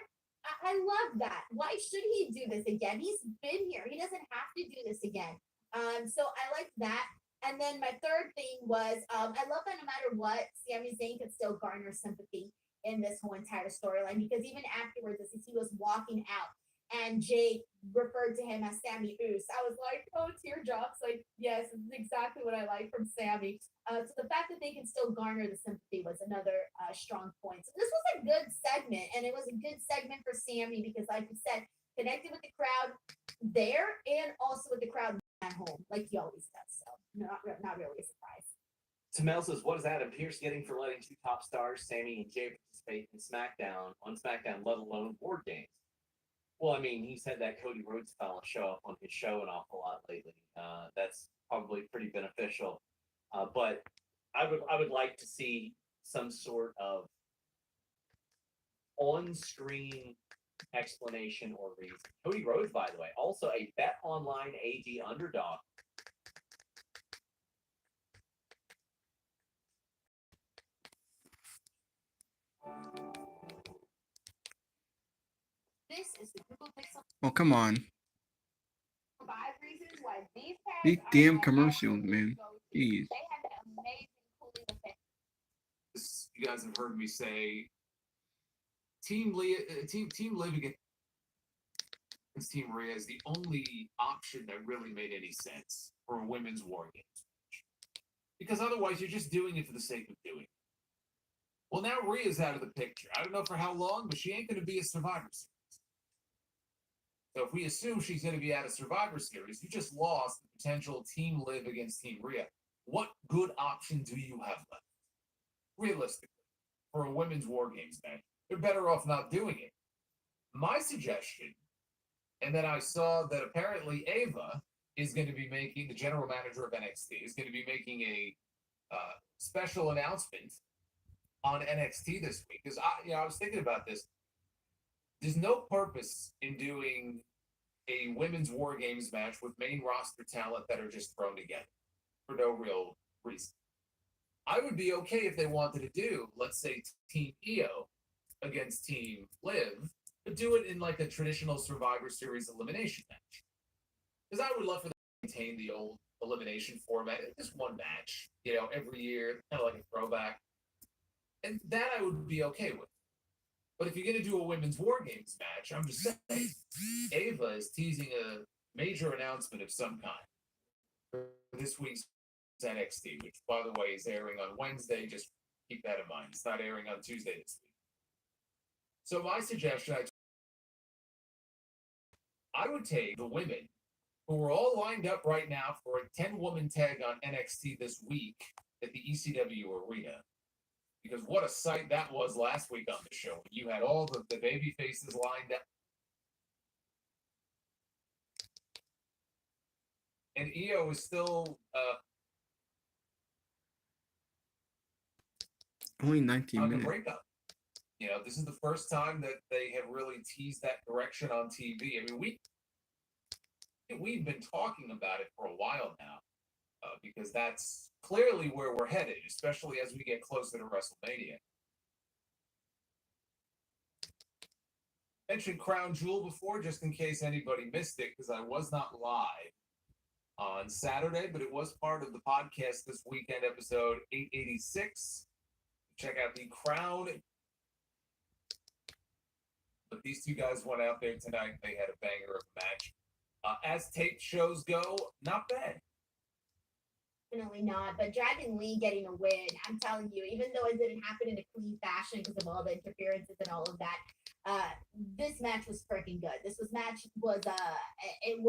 I love that. Why should he do this again? He's been here. He doesn't have to do this again. So I like that. And then my third thing was I love that no matter what, Sami Zayn could still garner sympathy in this whole entire storyline because even afterwards, as he was walking out and Jay referred to him as Sammy Oos, I was like, oh, teardrops. Like, yes, this is exactly what I like from Sammy. So the fact that they can still garner the sympathy was another strong point. So this was a good segment, and it was a good segment for Sammy because, like you said, connected with the crowd there and also with the crowd at home, like he always does. So not really a surprise. Tamel says, what is Adam Pearce getting for letting two top stars, Sammy and Jay, participate in SmackDown, let alone War Games? Well, I mean, he's had that Cody Rhodes fella show up on his show an awful lot lately. That's probably pretty beneficial. But I would like to see some sort of on-screen explanation or reason. Cody Rhodes, by the way, also a Bet Online AD underdog. This is the Google Pixel Oh, come on. 5 reasons why these pads These are damn the commercials, absolute man. go-to. Jeez. They have an amazing cooling effect. You guys have heard me say Team Liv against Team Rhea is the only option that really made any sense for a women's War Games match. Because otherwise, you're just doing it for the sake of doing it. Well, now Rhea's out of the picture. I don't know for how long, but she ain't going to be a Survivor Series. So if we assume she's going to be out of Survivor Series, you just lost the potential Team Liv against Team Rhea. What good option do you have left? Realistically, for a women's War Games match, they're better off not doing it. My suggestion, and then I saw that apparently Ava is going to be making, the general manager of NXT, is going to be making a special announcement on NXT this week. Because I was thinking about this. There's no purpose in doing a women's War Games match with main roster talent that are just thrown together for no real reason. I would be okay if they wanted to do, let's say, Team Io against Team Liv, but do it in like a traditional Survivor Series elimination match. Because I would love for them to maintain the old elimination format, just one match, every year, kind of like a throwback. And that I would be okay with. But if you're going to do a women's War Games match, I'm just saying, Ava is teasing a major announcement of some kind for this week's NXT, which, by the way, is airing on Wednesday. Just keep that in mind. It's not airing on Tuesday this week. So my suggestion, I would take the women who are all lined up right now for a 10-woman tag on NXT this week at the ECW Arena. Because what a sight that was last week on the show. You had all the baby faces lined up. And Io is still Only 19 on the minutes. breakup. This is the first time that they have really teased that direction on TV. I mean, we've been talking about it for a while now, because that's clearly where we're headed, especially as we get closer to WrestleMania. Mentioned Crown Jewel before, just in case anybody missed it, because I was not live on Saturday, but it was part of the podcast this weekend, episode 886. Check out the Crown. But these two guys went out there tonight. They had a banger of a match. As taped shows go, not bad. Definitely not. But Dragon Lee getting a win, I'm telling you, even though it didn't happen in a clean fashion because of all the interferences and all of that, this match was freaking good. This match was I feel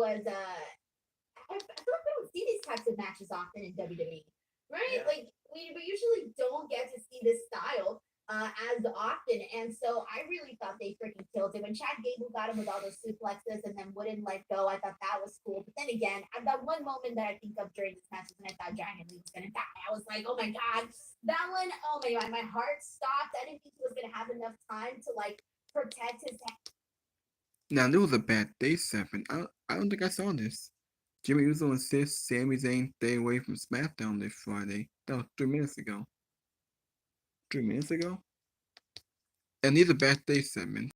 like we don't see these types of matches often in WWE, right? Yeah. Like we usually don't get to see this style as often. And so I really thought they freaking killed it. When Chad Gable got him with all those suplexes and then wouldn't let go, I thought that was cool. But then again, that one moment that I think of during this match is when I thought Giant Lee was going to die. I was like, oh my God, that one, oh my God, my heart stopped. I didn't think he was going to have enough time to like protect his head. Now, there was a bad day 7. I don't think I saw this. Jimmy Uso insists Sami Zayn stay away from SmackDown this Friday. That was 3 minutes ago. 3 minutes ago? And these are bad day segments.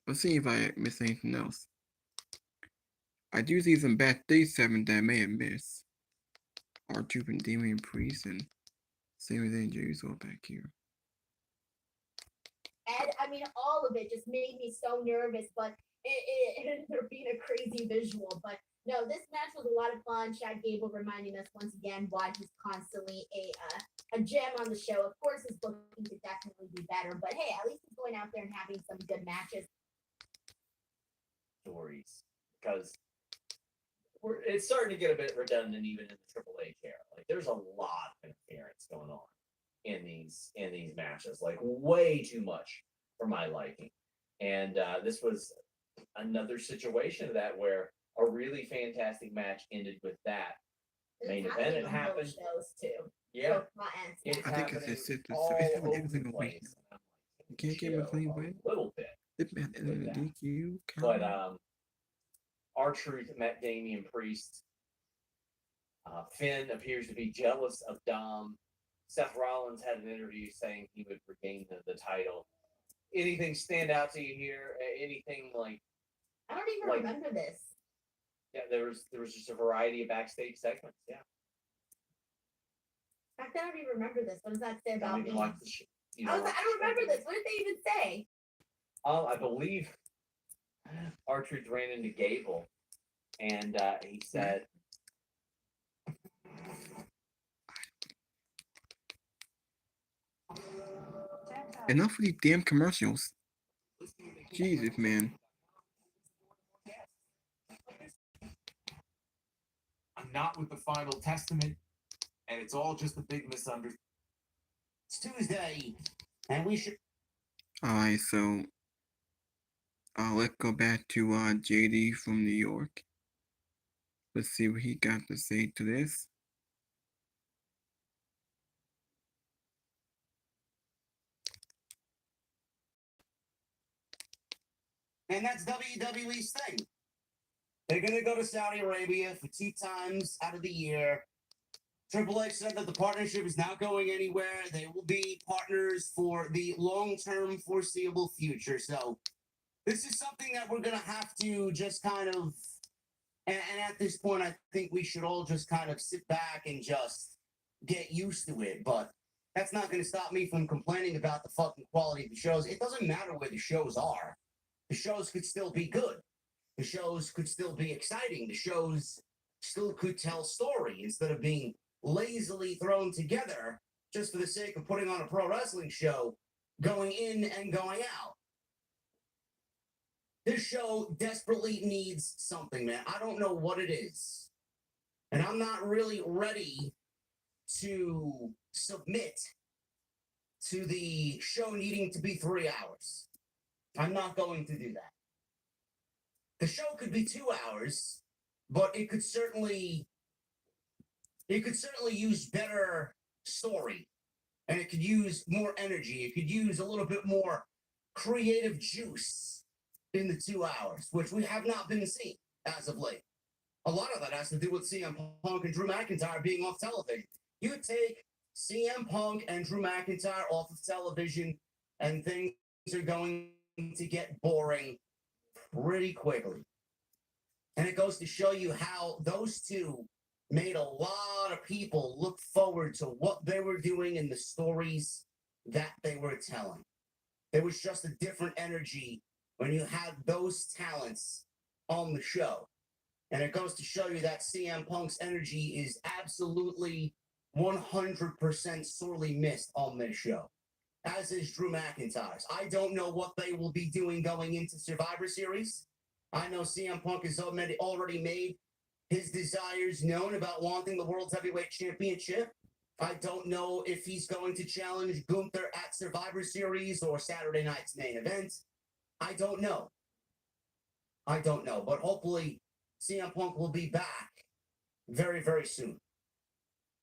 Let's see if I missed anything else. I do see some bad day segments that I may have missed. R-Truth and Damian Priest and Sami Zayn and Jey Uso back here. And I mean, all of it just made me so nervous, but it ended up being a crazy visual. But no, this match was a lot of fun. Chad Gable reminding us once again why he's constantly a gem on the show. Of course, his booking could definitely be better, but hey, at least he's going out there and having some good matches. Stories, because it's starting to get a bit redundant even in the Triple H era. Like, there's a lot of interference going on in these matches, like way too much for my liking. And this was another situation of that where a really fantastic match ended with that. Main event it happened. Shows too. Yeah, it's I think it's all every over the single week. place. You can't give him a clean win. A little bit. It meant in the DQ. But R-Truth met Damian Priest. Finn appears to be jealous of Dom. Seth Rollins had an interview saying he would regain the title. Anything stand out to you here? Anything like? I don't even remember this. Yeah, there was just a variety of backstage segments. Yeah. I don't even remember this. What does that say about me? I don't remember this. What did they even say? I believe R-Truth ran into Gable, and he said, enough of these damn commercials. Jesus, man. I'm not with the Final Testament, and it's all just a big misunderstanding. It's Tuesday, and we should. Alright, so let's go back to JD from New York. Let's see what he got to say to this. And that's WWE's thing. They're going to go to Saudi Arabia for 2 times out of the year. Triple H said that the partnership is not going anywhere. They will be partners for the long-term foreseeable future. So this is something that we're going to have to just kind of, and at this point, I think we should all just kind of sit back and just get used to it. But that's not going to stop me from complaining about the fucking quality of the shows. It doesn't matter where the shows are. The shows could still be good. The shows could still be exciting. The shows still could tell story instead of being lazily thrown together just for the sake of putting on a pro wrestling show, going in and going out. This show desperately needs something, man. I don't know what it is. And I'm not really ready to submit to the show needing to be 3 hours. I'm not going to do that. The show could be 2 hours, but it could certainly use better story, and it could use more energy. It could use a little bit more creative juice in the 2 hours, which we have not been seeing as of late. A lot of that has to do with CM Punk and Drew McIntyre being off television. You take CM Punk and Drew McIntyre off of television, and things are going to get boring pretty quickly. And it goes to show you how those two made a lot of people look forward to what they were doing and the stories that they were telling. There was just a different energy when you had those talents on the show. And it goes to show you that CM Punk's energy is absolutely 100% sorely missed on this show, as is Drew McIntyre's. I don't know what they will be doing going into Survivor Series. I know CM Punk has already made his desires known about wanting the World Heavyweight Championship. I don't know if he's going to challenge Gunther at Survivor Series or Saturday night's main event. I don't know. But hopefully CM Punk will be back very, very soon.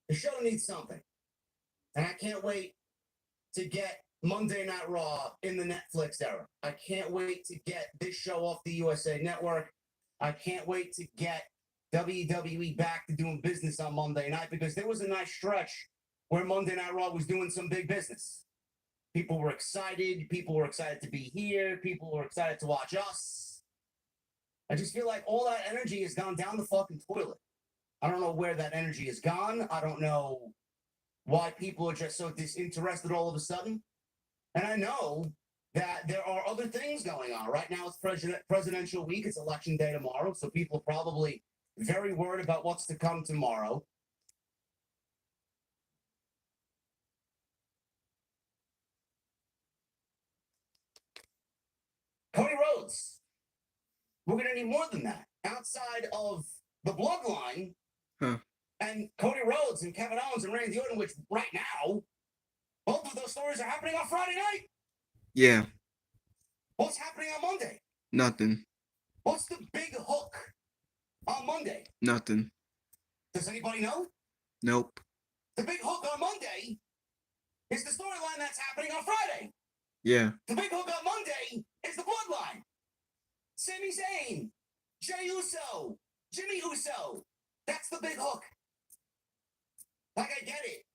The show needs something. And I can't wait to get Monday Night Raw in the Netflix era. I can't wait to get this show off the USA Network. I can't wait to get WWE back to doing business on Monday night, because there was a nice stretch where Monday Night Raw was doing some big business. People were excited. People were excited to be here. People were excited to watch us. I just feel like all that energy has gone down the fucking toilet. I don't know where that energy has gone. I don't know why people are just so disinterested all of a sudden. And I know that there are other things going on. Right now it's presidential week. It's election day tomorrow. So people are probably very worried about what's to come tomorrow. Cody Rhodes. We're going to need more than that. Outside of the bloodline and Cody Rhodes and Kevin Owens and Randy Orton, which right now, both of those stories are happening on Friday night. Yeah. What's happening on Monday? Nothing. What's the big hook on Monday? Nothing. Does anybody know? Nope. The big hook on Monday is the storyline that's happening on Friday. Yeah. The big hook on Monday is the bloodline. Sami Zayn, Jey Uso, Jimmy Uso. That's the big hook. Like, I get it.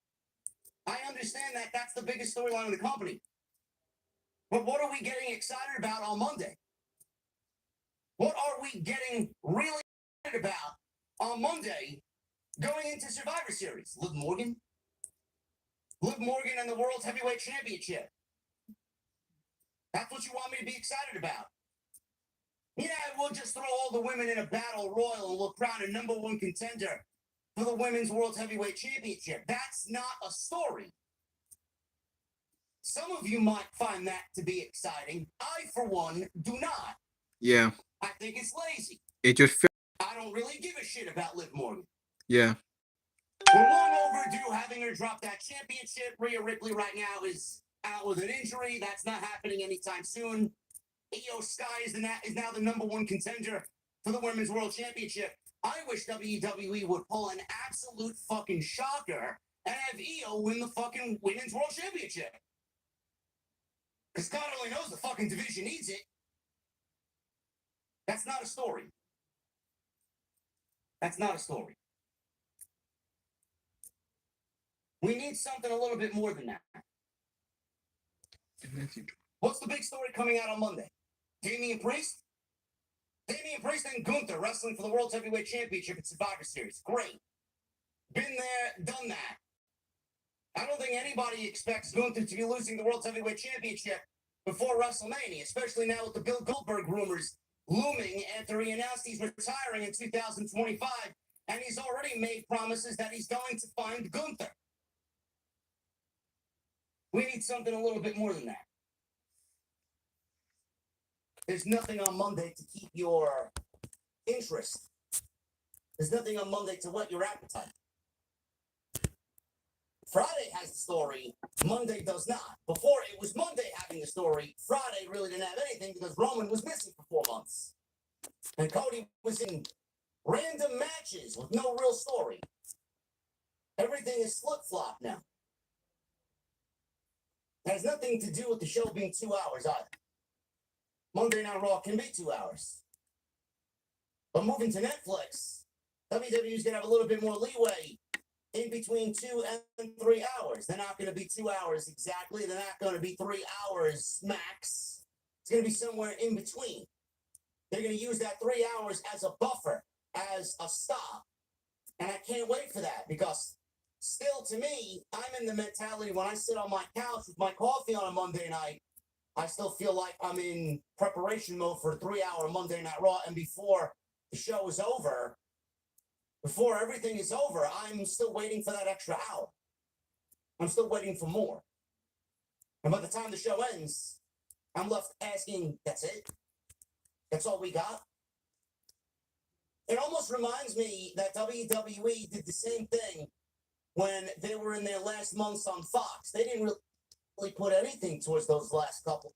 I understand that that's the biggest storyline in the company. But what are we getting excited about on Monday? What are we getting really excited about on Monday going into Survivor Series? Liv Morgan? Liv Morgan and the World Heavyweight Championship. That's what you want me to be excited about. Yeah, we'll just throw all the women in a battle royal and we'll crown a #1 contender for the Women's World Heavyweight Championship. That's not a story. Some of you might find that to be exciting. I, for one, do not. Yeah. I think it's lazy. It just felt. I don't really give a shit about Liv Morgan. Yeah. We're long overdue having her drop that championship. Rhea Ripley right now is out with an injury. That's not happening anytime soon. Io Sky is now the #1 contender for the Women's World Championship. I wish WWE would pull an absolute fucking shocker and have Io win the fucking Women's World Championship. Because God only knows the fucking division needs it. That's not a story. That's not a story. We need something a little bit more than that. What's the big story coming out on Monday? Damian Priest? Damian Priest and Gunther wrestling for the World Heavyweight Championship at Survivor Series. Great. Been there, done that. I don't think anybody expects Gunther to be losing the World Heavyweight Championship before WrestleMania, especially now with the Bill Goldberg rumors looming after he announced he's retiring in 2025, and he's already made promises that he's going to find Gunther. We need something a little bit more than that. There's nothing on Monday to keep your interest. There's nothing on Monday to whet your appetite. Friday has the story, Monday does not. Before it was Monday having the story, Friday really didn't have anything because Roman was missing for 4 months. And Cody was in random matches with no real story. Everything is flip-flop now. It has nothing to do with the show being 2 hours either. Monday Night Raw can be 2 hours. But moving to Netflix, WWE's going to have a little bit more leeway in between 2 and 3 hours. They're not going to be 2 hours exactly. They're not going to be 3 hours max. It's going to be somewhere in between. They're going to use that 3 hours as a buffer, as a stop. And I can't wait for that because still, to me, I'm in the mentality when I sit on my couch with my coffee on a Monday night, I still feel like I'm in preparation mode for a 3-hour Monday Night Raw. And before the show is over, before everything is over, I'm still waiting for that extra hour. I'm still waiting for more. And by the time the show ends, I'm left asking, that's it? That's all we got? It almost reminds me that WWE did the same thing when they were in their last months on Fox. They didn't really put anything towards those last couple.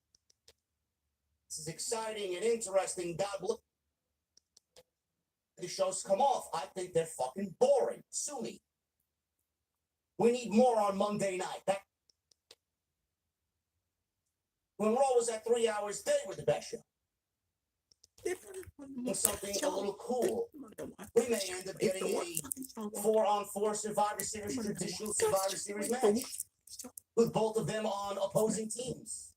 This is exciting and interesting. God bless the shows come off. I think they're fucking boring. Sue me. We need more on Monday night. When Raw was at 3 hours, they were the best show. And something a little cool. We may end up getting a 4-on-4 Survivor Series traditional Survivor Series match with both of them on opposing teams.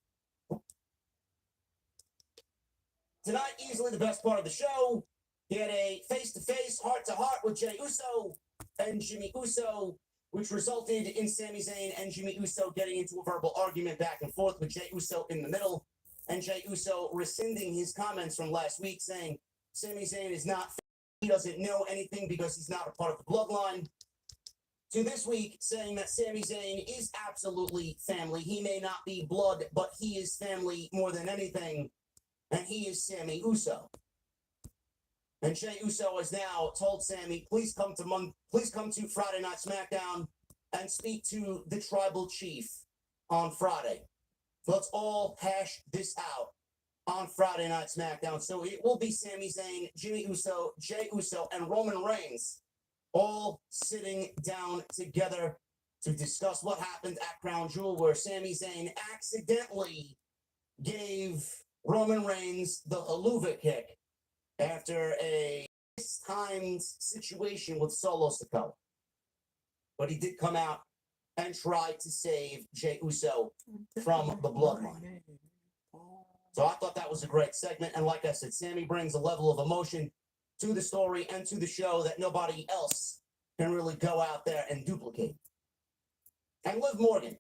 Tonight, easily the best part of the show. He had a face-to-face, heart-to-heart with Jey Uso and Jimmy Uso, which resulted in Sami Zayn and Jimmy Uso getting into a verbal argument back and forth with Jey Uso in the middle, and Jey Uso rescinding his comments from last week saying Sami Zayn is not, he doesn't know anything because he's not a part of the bloodline, to this week saying that Sami Zayn is absolutely family. He may not be blood, but he is family more than anything, and he is Sami Uso. And Jey Uso has now told Sami, please come to Friday Night SmackDown and speak to the tribal chief on Friday. So let's all hash this out on Friday Night SmackDown. So it will be Sami Zayn, Jimmy Uso, Jey Uso, and Roman Reigns all sitting down together to discuss what happened at Crown Jewel, where Sami Zayn accidentally gave Roman Reigns the haluva kick after a mistimed situation with Solo Sikoa. But he did come out and try to save Jey Uso from the bloodline. So I thought that was a great segment. And like I said, Sami brings a level of emotion to the story and to the show that nobody else can really go out there and duplicate. And Liv Morgan.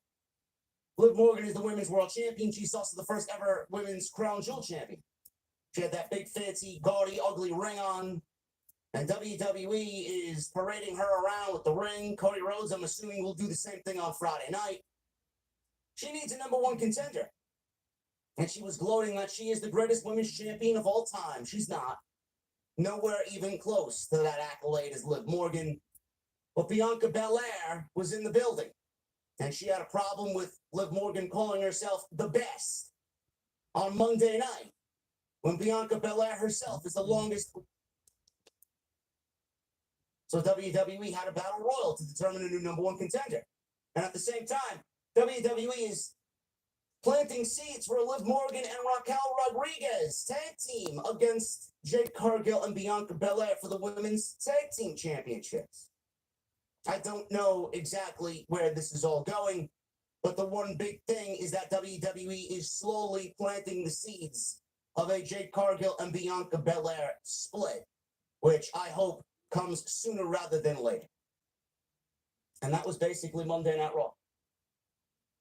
Liv Morgan is the Women's World Champion. She's also the first ever Women's Crown Jewel Champion. She had that big, fancy, gaudy, ugly ring on. And WWE is parading her around with the ring. Cody Rhodes, I'm assuming, will do the same thing on Friday night. She needs a #1 contender. And she was gloating that she is the greatest women's champion of all time. She's not. Nowhere even close to that accolade as Liv Morgan. But Bianca Belair was in the building. And she had a problem with Liv Morgan calling herself the best on Monday night, when Bianca Belair herself is the longest. So WWE had a battle royal to determine a new #1 contender. And at the same time, WWE is planting seeds for Liv Morgan and Raquel Rodriguez tag team against Jade Cargill and Bianca Belair for the women's tag team championships. I don't know exactly where this is all going, but the one big thing is that WWE is slowly planting the seeds of a Jade Cargill and Bianca Belair split, which I hope comes sooner rather than later. And that was basically Monday Night Raw.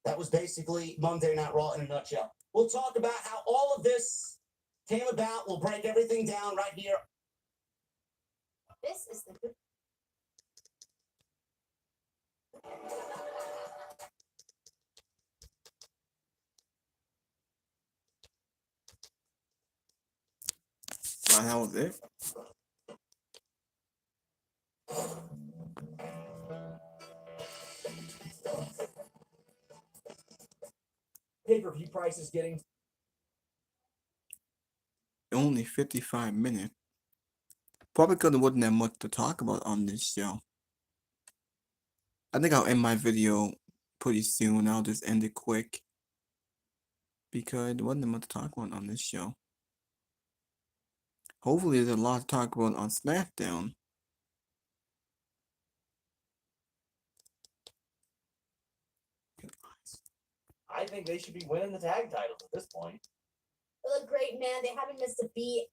That was basically Monday Night Raw in a nutshell. We'll talk about how all of this came about. We'll break everything down right here. This is the good. Well, that was it. Pay-per-view price is getting Only 55 minutes. Probably because there wasn't that much to talk about on this show. I think I'll end my video pretty soon. I'll just end it quick, because there wasn't much to talk about on this show. Hopefully there's a lot to talk about on SmackDown. I think they should be winning the tag titles at this point. They look great, man. They haven't missed a beat.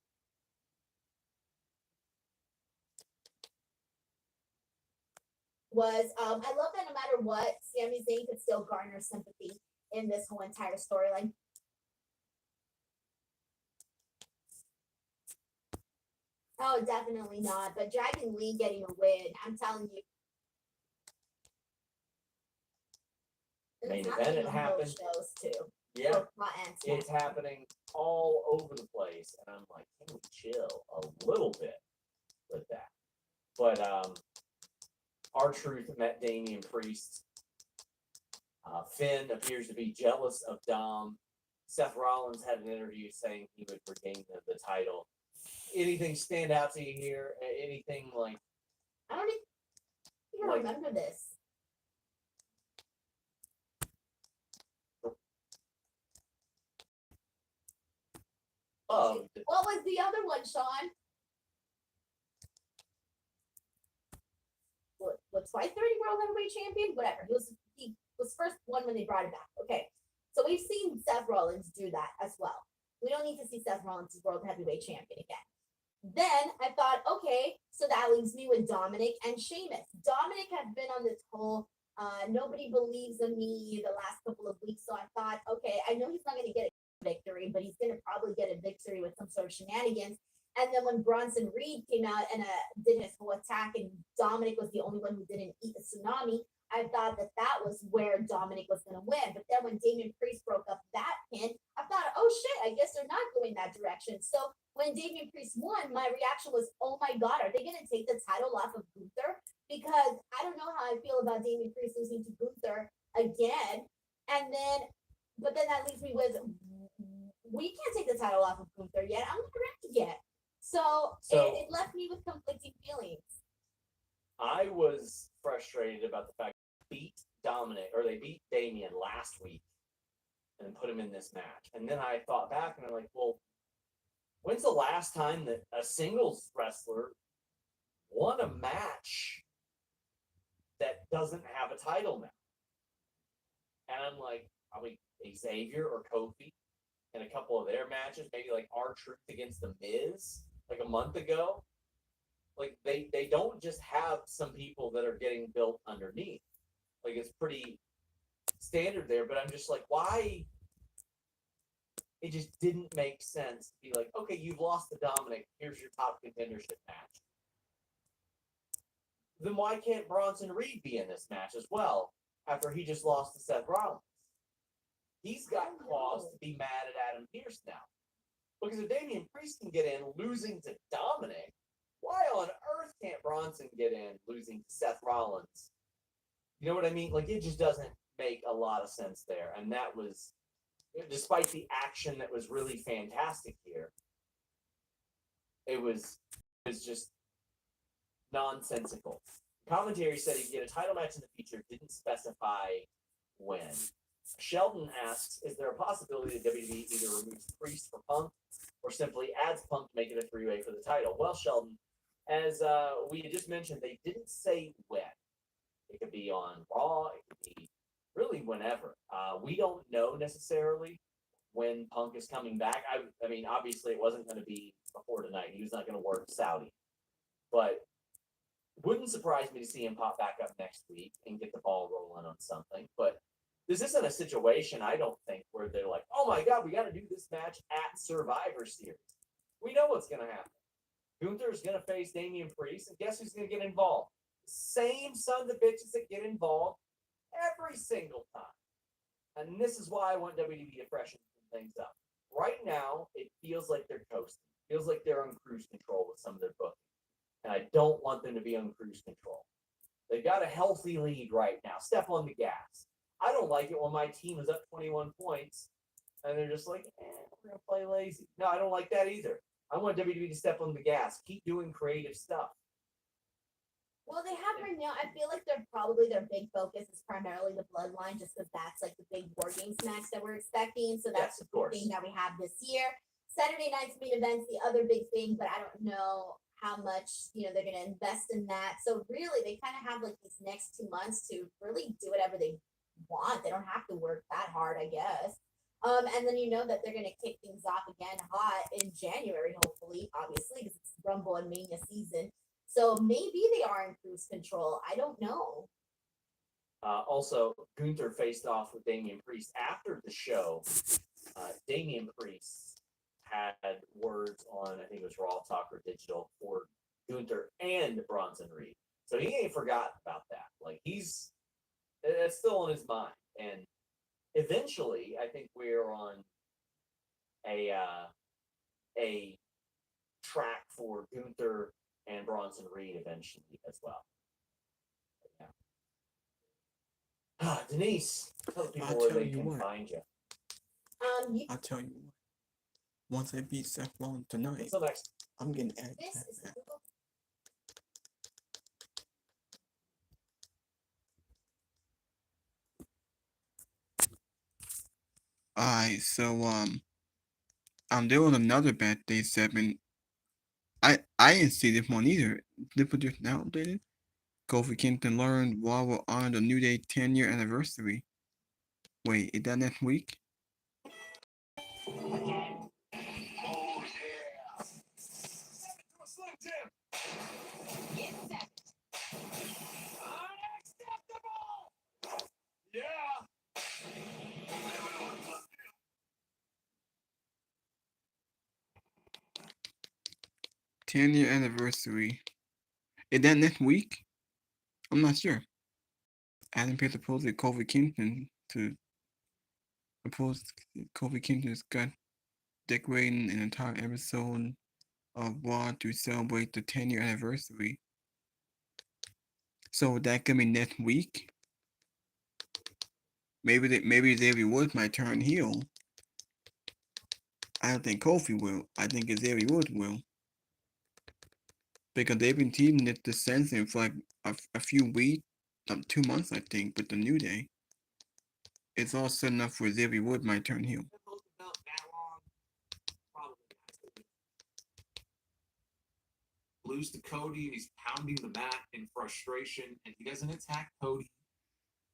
I love that no matter what, Sami Zayn could still garner sympathy in this whole entire storyline. Oh, definitely not. But Dragon Lee getting a win, I'm telling you. Main It's event, happening it on happened. both shows too. Yeah, Both Raw and it's happening all over the place. And I'm like, can we chill a little bit? with that. But R-Truth met Damian Priest. Finn appears to be jealous of Dom. Seth Rollins had an interview saying he would regain the title. Anything stand out to you here? Anything like? I don't even remember this. What was the other one, Sean? What twice 30 World Heavyweight Champion? Whatever. He was first one when they brought it back. Okay. So we've seen Seth Rollins do that as well. We don't need to see Seth Rollins as World Heavyweight Champion again. Then I thought, okay, so that leaves me with Dominic and Sheamus. Dominic has been on this whole nobody believes in me the last couple of weeks. So I thought, okay, I know he's not going to get a victory, but he's going to probably get a victory with some sort of shenanigans. And then when Bronson Reed came out and did his whole attack, and Dominic was the only one who didn't eat the tsunami, I thought that was where Dominic was going to win. But then when Damian Priest broke up that pin, I thought, oh shit, I guess they're not going that direction. So when Damian Priest won, my reaction was, oh my God, are they going to take the title off of Gunther? Because I don't know how I feel about Damian Priest losing to Gunther again. But then that leaves me with, we can't take the title off of Gunther yet. I'm not ready yet. So it left me with conflicting feelings. I was frustrated about the fact they beat Damian last week and put him in this match. And then I thought back and I'm like, well, when's the last time that a singles wrestler won a match that doesn't have a title now? And I'm like, probably Xavier or Kofi in a couple of their matches, maybe like R-Truth against The Miz like a month ago. Like they don't just have some people that are getting built underneath. Like it's pretty standard there, but I'm just like, why? It just didn't make sense to be like, okay, you've lost to Dominic, here's your top contendership match. Then why can't Bronson Reed be in this match as well after he just lost to Seth Rollins? He's got cause to be mad at Adam Pearce now. Because if Damian Priest can get in losing to Dominic, why on earth can't Bronson get in losing to Seth Rollins? You know what I mean? Like, it just doesn't make a lot of sense there. And that was, despite the action that was really fantastic here, it was just nonsensical. Commentary said he'd get a title match in the future, didn't specify when. Sheldon asks, is there a possibility that WWE either removes Priest for Punk or simply adds Punk to make it a three-way for the title? Well, Sheldon, as we had just mentioned, they didn't say when. It could be on Raw, it could be really whenever. We don't know necessarily when Punk is coming back. I mean, obviously it wasn't going to be before tonight. He was not going to work Saudi. But wouldn't surprise me to see him pop back up next week and get the ball rolling on something. But this isn't a situation, I don't think, where they're like, oh my God, we got to do this match at Survivor Series. We know what's going to happen. Gunther's going to face Damian Priest, and guess who's going to get involved? Same sons of bitches that get involved every single time. And this is why I want WWE to freshen things up. Right now, it feels like they're coasting. It feels like they're on cruise control with some of their booking. And I don't want them to be on cruise control. They've got a healthy lead right now. Step on the gas. I don't like it when my team is up 21 points and they're just like, we're going to play lazy. No, I don't like that either. I want WWE to step on the gas. Keep doing creative stuff. Well, they have right now, I feel like their big focus is primarily the Bloodline, just because that's like the big War Games match that we're expecting. So that's Yes, of the course. thing that we have this year. Saturday night's main event's the other big thing, but I don't know how much, they're going to invest in that. So really, they kind of have like these next 2 months to really do whatever they want. They don't have to work that hard, I guess. And then that they're going to kick things off again hot in January, hopefully, obviously, because it's Rumble and Mania season. So maybe they are in cruise control. I don't know. Also, Gunther faced off with Damian Priest after the show. Damian Priest had words on, I think it was Raw Talk or Digital, for Gunther and Bronson Reed. So he ain't forgotten about that. Like, it's still on his mind. And eventually, I think we're on a track for Gunther and Bronson Reed eventually as well. But yeah. Denise, tell the people I'll where tell they you can what. find you. I'll tell you what. Once I beat Seth Rollins tonight, Until next. I'm getting added to This that is match. Google. Alright, so there was another bad day segment. I didn't see this one either. They put this outdated. Kofi Kingston learned Raw will honor the New Day 10-year anniversary. Wait, is that next week? To a Slim Jim. Unacceptable. Yeah. 10-year anniversary. Is that next week? I'm not sure. Adam Pearce opposed Kofi Kingston to oppose Kofi Kingston's got decorating an entire episode of Raw to celebrate the 10-year anniversary. So that could be next week. Maybe Xavier Woods might turn heel. I don't think Kofi will. I think Xavier Woods will. Because they've been teaming it the Sensing for like a few weeks, 2 months I think, with the New Day. It's all set enough for Xavier Woods might turn heel. Lose to Cody, and he's pounding the mat in frustration, and he doesn't attack Cody.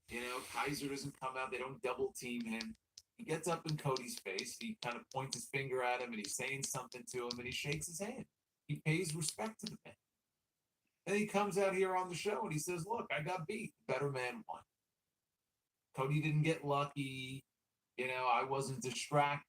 You know, Kaiser doesn't come out. They don't double team him. He gets up in Cody's face. He kind of points his finger at him, and he's saying something to him, and he shakes his hand. He pays respect to the man. And he comes out here on the show, and he says, look, I got beat. Better man won. Cody didn't get lucky. You know, I wasn't distracted.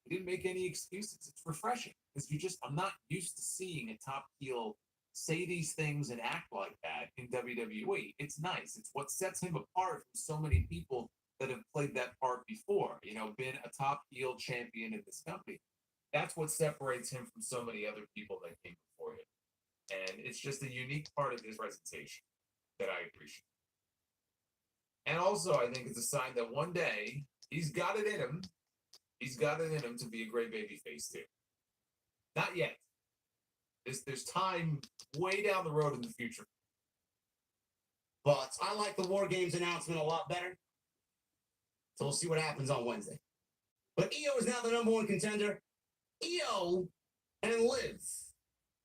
He didn't make any excuses. It's refreshing because I'm not used to seeing a top heel say these things and act like that in WWE. It's nice. It's what sets him apart from so many people that have played that part before, you know, been a top heel champion in this company. That's what separates him from so many other people that came before him. And it's just a unique part of his presentation that I appreciate. And also, I think it's a sign that one day he's got it in him. He's got it in him to be a great babyface too. Not yet. There's time way down the road in the future. But I like the War Games announcement a lot better. So we'll see what happens on Wednesday. But EO is now the #1 contender. EO and Liv.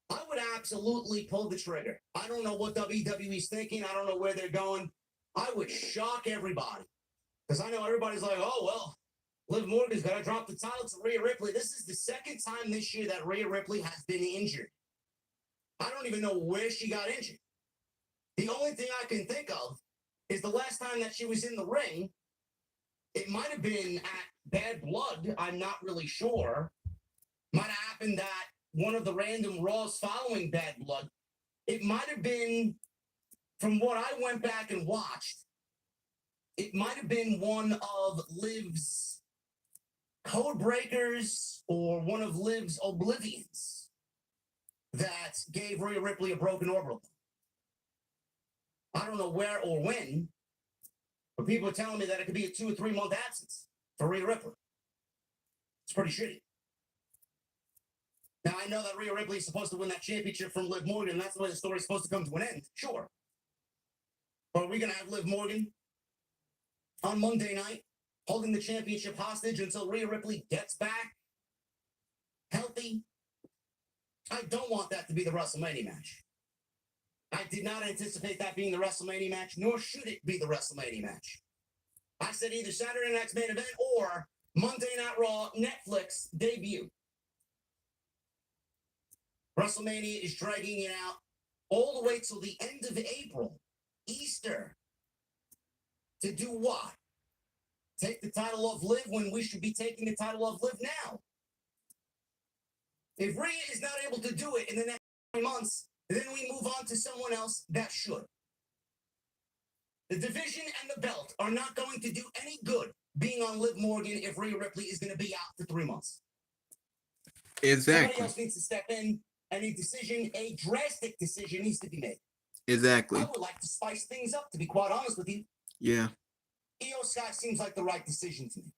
I would absolutely pull the trigger. I don't know what WWE's thinking. I don't know where they're going. I would shock everybody. Because I know everybody's like, oh, well, Liv Morgan's got to drop the title to Rhea Ripley. This is the second time this year that Rhea Ripley has been injured. I don't even know where she got injured. The only thing I can think of is the last time that she was in the ring. It might have been at Bad Blood. I'm not really sure. Might have happened at one of the random Raws following Bad Blood. It might have been, from what I went back and watched, it might have been one of Liv's Code Breakers or one of Liv's Oblivions that gave Rhea Ripley a broken orbital. I don't know where or when, but people are telling me that it could be a 2 or 3 month absence for Rhea Ripley. It's pretty shitty. Now, I know that Rhea Ripley is supposed to win that championship from Liv Morgan, and that's the way the story's supposed to come to an end. Sure. But are we going to have Liv Morgan on Monday night holding the championship hostage until Rhea Ripley gets back healthy? I don't want that to be the WrestleMania match. I did not anticipate that being the WrestleMania match, nor should it be the WrestleMania match. I said either Saturday Night's Main Event or Monday Night Raw Netflix debut. WrestleMania is dragging it out all the way till the end of April, Easter. To do what? Take the title off Liv when we should be taking the title off Liv now. If Rhea is not able to do it in the next 3 months, then we move on to someone else that should. The division and the belt are not going to do any good being on Liv Morgan if Rhea Ripley is going to be out for 3 months. Somebody Exactly. else needs to step in and a drastic decision needs to be made. Exactly. I would like to spice things up, to be quite honest with you. Yeah. Io Sky seems like the right decision to me.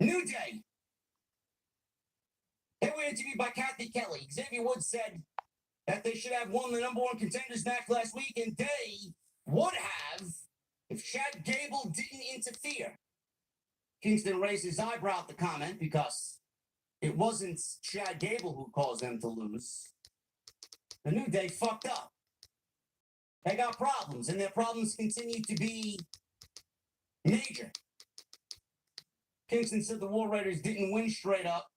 New Day. They were interviewed by Kathy Kelly. Xavier Woods said that they should have won the number one contenders match last week, and they would have if Chad Gable didn't interfere. Kingston raised his eyebrow at the comment because it wasn't Chad Gable who caused them to lose. The New Day fucked up. They got problems, and their problems continue to be major. Kingston said the War Raiders didn't win straight up,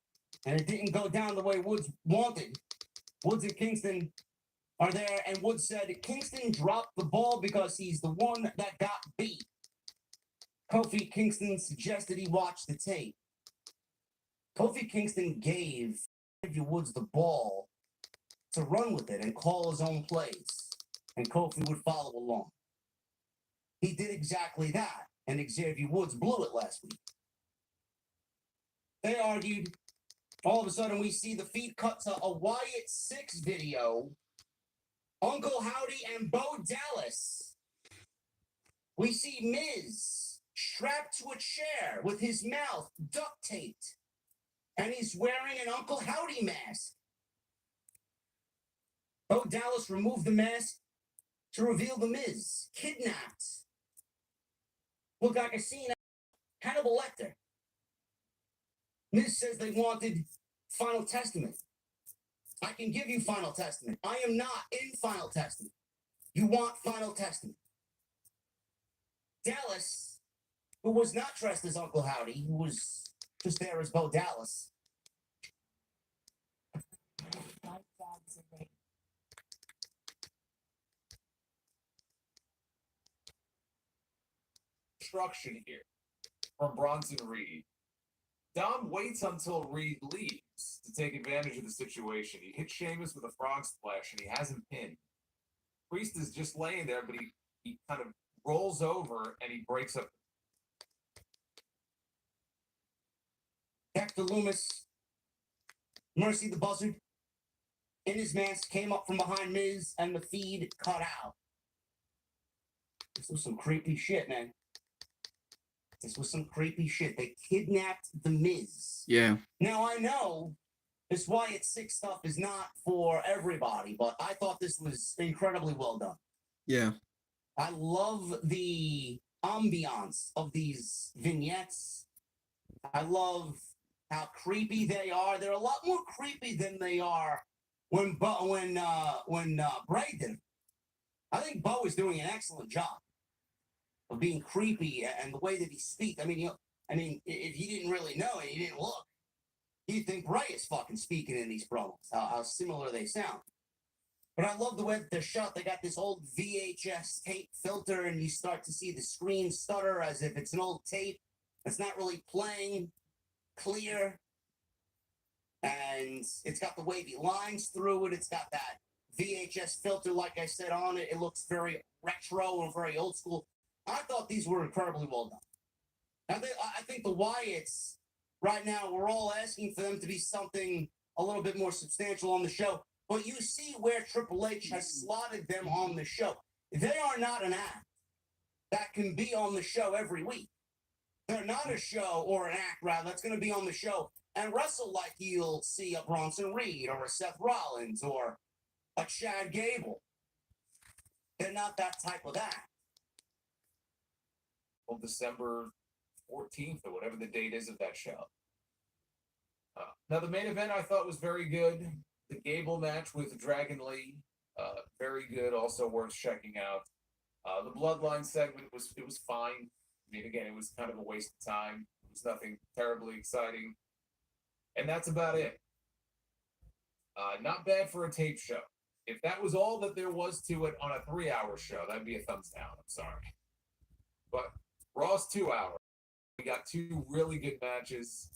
and it didn't go down the way Woods wanted. Woods and Kingston are there, and Woods said Kingston dropped the ball because he's the one that got beat. Kofi Kingston suggested he watch the tape. Kofi Kingston gave Xavier Woods the ball to run with it and call his own plays, and Kofi would follow along. He did exactly that, and Xavier Woods blew it last week. They argued. All of a sudden, we see the feed cut to a Wyatt 6 video. Uncle Howdy and Bo Dallas. We see Miz strapped to a chair with his mouth duct taped, and he's wearing an Uncle Howdy mask. Bo Dallas removed the mask to reveal the Miz kidnapped. Looked like a scene of Hannibal Lecter. Miz says they wanted Final Testament. I can give you Final Testament. I am not in Final Testament. You want Final Testament. Dallas, who was not dressed as Uncle Howdy, who was just there as Bo Dallas. Instruction here from Bronson Reed. Dom waits until Reed leaves to take advantage of the situation. He hits Sheamus with a frog splash and he has him pinned. Priest is just laying there, but he kind of rolls over and he breaks up. Dexter Loomis, Mercy the Buzzard, in his mask, came up from behind Miz, and the feed cut out. This was some creepy shit, man. This was some creepy shit. They kidnapped the Miz. Yeah. Now, I know this Wyatt 6 stuff is not for everybody, but I thought this was incredibly well done. Yeah. I love the ambiance of these vignettes. I love how creepy they are. They're a lot more creepy than they are when Bray did them. I think Bo is doing an excellent job of being creepy and the way that he speaks. I mean, if you didn't really know and you didn't look, you'd think Bray is fucking speaking in these promos. How similar they sound. But I love the way that they're shot. They got this old VHS tape filter, and you start to see the screen stutter as if it's an old tape that's not really playing clear. And it's got the wavy lines through it. It's got that VHS filter, like I said, on it. It looks very retro and very old school. I thought these were incredibly well done. I think the Wyatts, right now, we're all asking for them to be something a little bit more substantial on the show. But you see where Triple H has slotted them on the show. They are not an act that can be on the show every week. They're not a show, or an act, rather, that's going to be on the show and wrestle like you'll see a Bronson Reed or a Seth Rollins or a Chad Gable. They're not that type of act. Well, December 14th or whatever the date is of that show. Now, the main event I thought was very good. The Gable match with Dragon Lee, very good, also worth checking out. The Bloodline segment was fine. I mean, again, it was kind of a waste of time. It was nothing terribly exciting. And that's about it. Not bad for a tape show. If that was all that there was to it on a 3-hour show, that'd be a thumbs down. I'm sorry. But Raw's 2 hours. We got 2 really good matches.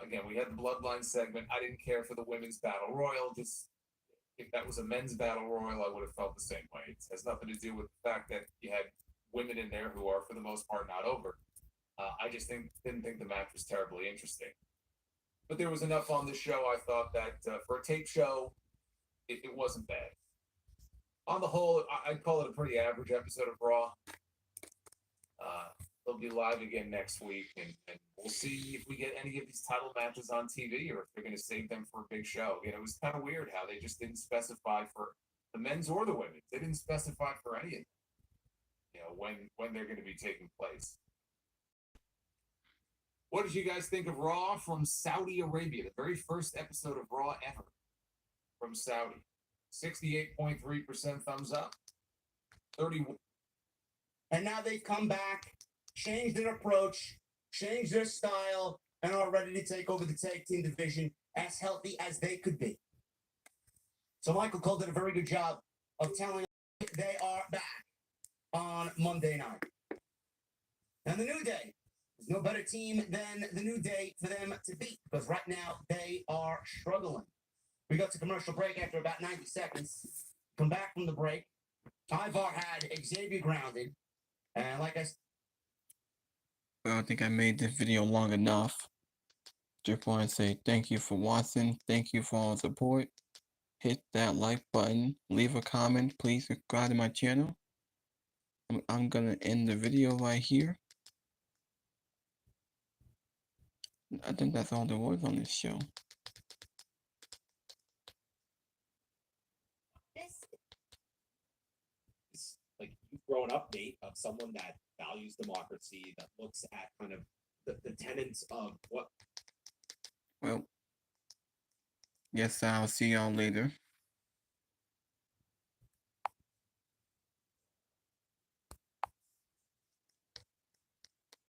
Again, we had the Bloodline segment. I didn't care for the women's battle royal. Just if that was a men's battle royal, I would have felt the same way. It has nothing to do with the fact that you had women in there who are, for the most part, not over. I just didn't think the match was terribly interesting. but there was enough on the show. I thought that for a tape show, it wasn't bad. On the whole, I'd call it a pretty average episode of Raw. They'll be live again next week, and we'll see if we get any of these title matches on TV or if they're going to save them for a big show. You know, it was kind of weird how they just didn't specify for the men's or the women's. They didn't specify for any of them, you know, when they're going to be taking place. What did you guys think of Raw from Saudi Arabia? The very first episode of Raw ever from Saudi. 68.3% thumbs up. 31. And now they've come back, changed their approach, changed their style, and are ready to take over the tag team division as healthy as they could be. So Michael Cole did a very good job of telling us they are back on Monday night. And the New Day, there's no better team than the New Day for them to beat, because right now they are struggling. We got to commercial break after about 90 seconds. Come back from the break. Ivar had Xavier grounded. And like I said, Well, I think I made this video long enough. Just want to say thank you for watching. Thank you for all the support. Hit that like button. Leave a comment. Please subscribe to my channel. I'm going to end the video right here. I think that's all there was on this show. This like you've grown up, Nate, of someone that values democracy, that looks at kind of the tenets of what. Well, yes, I'll see y'all later.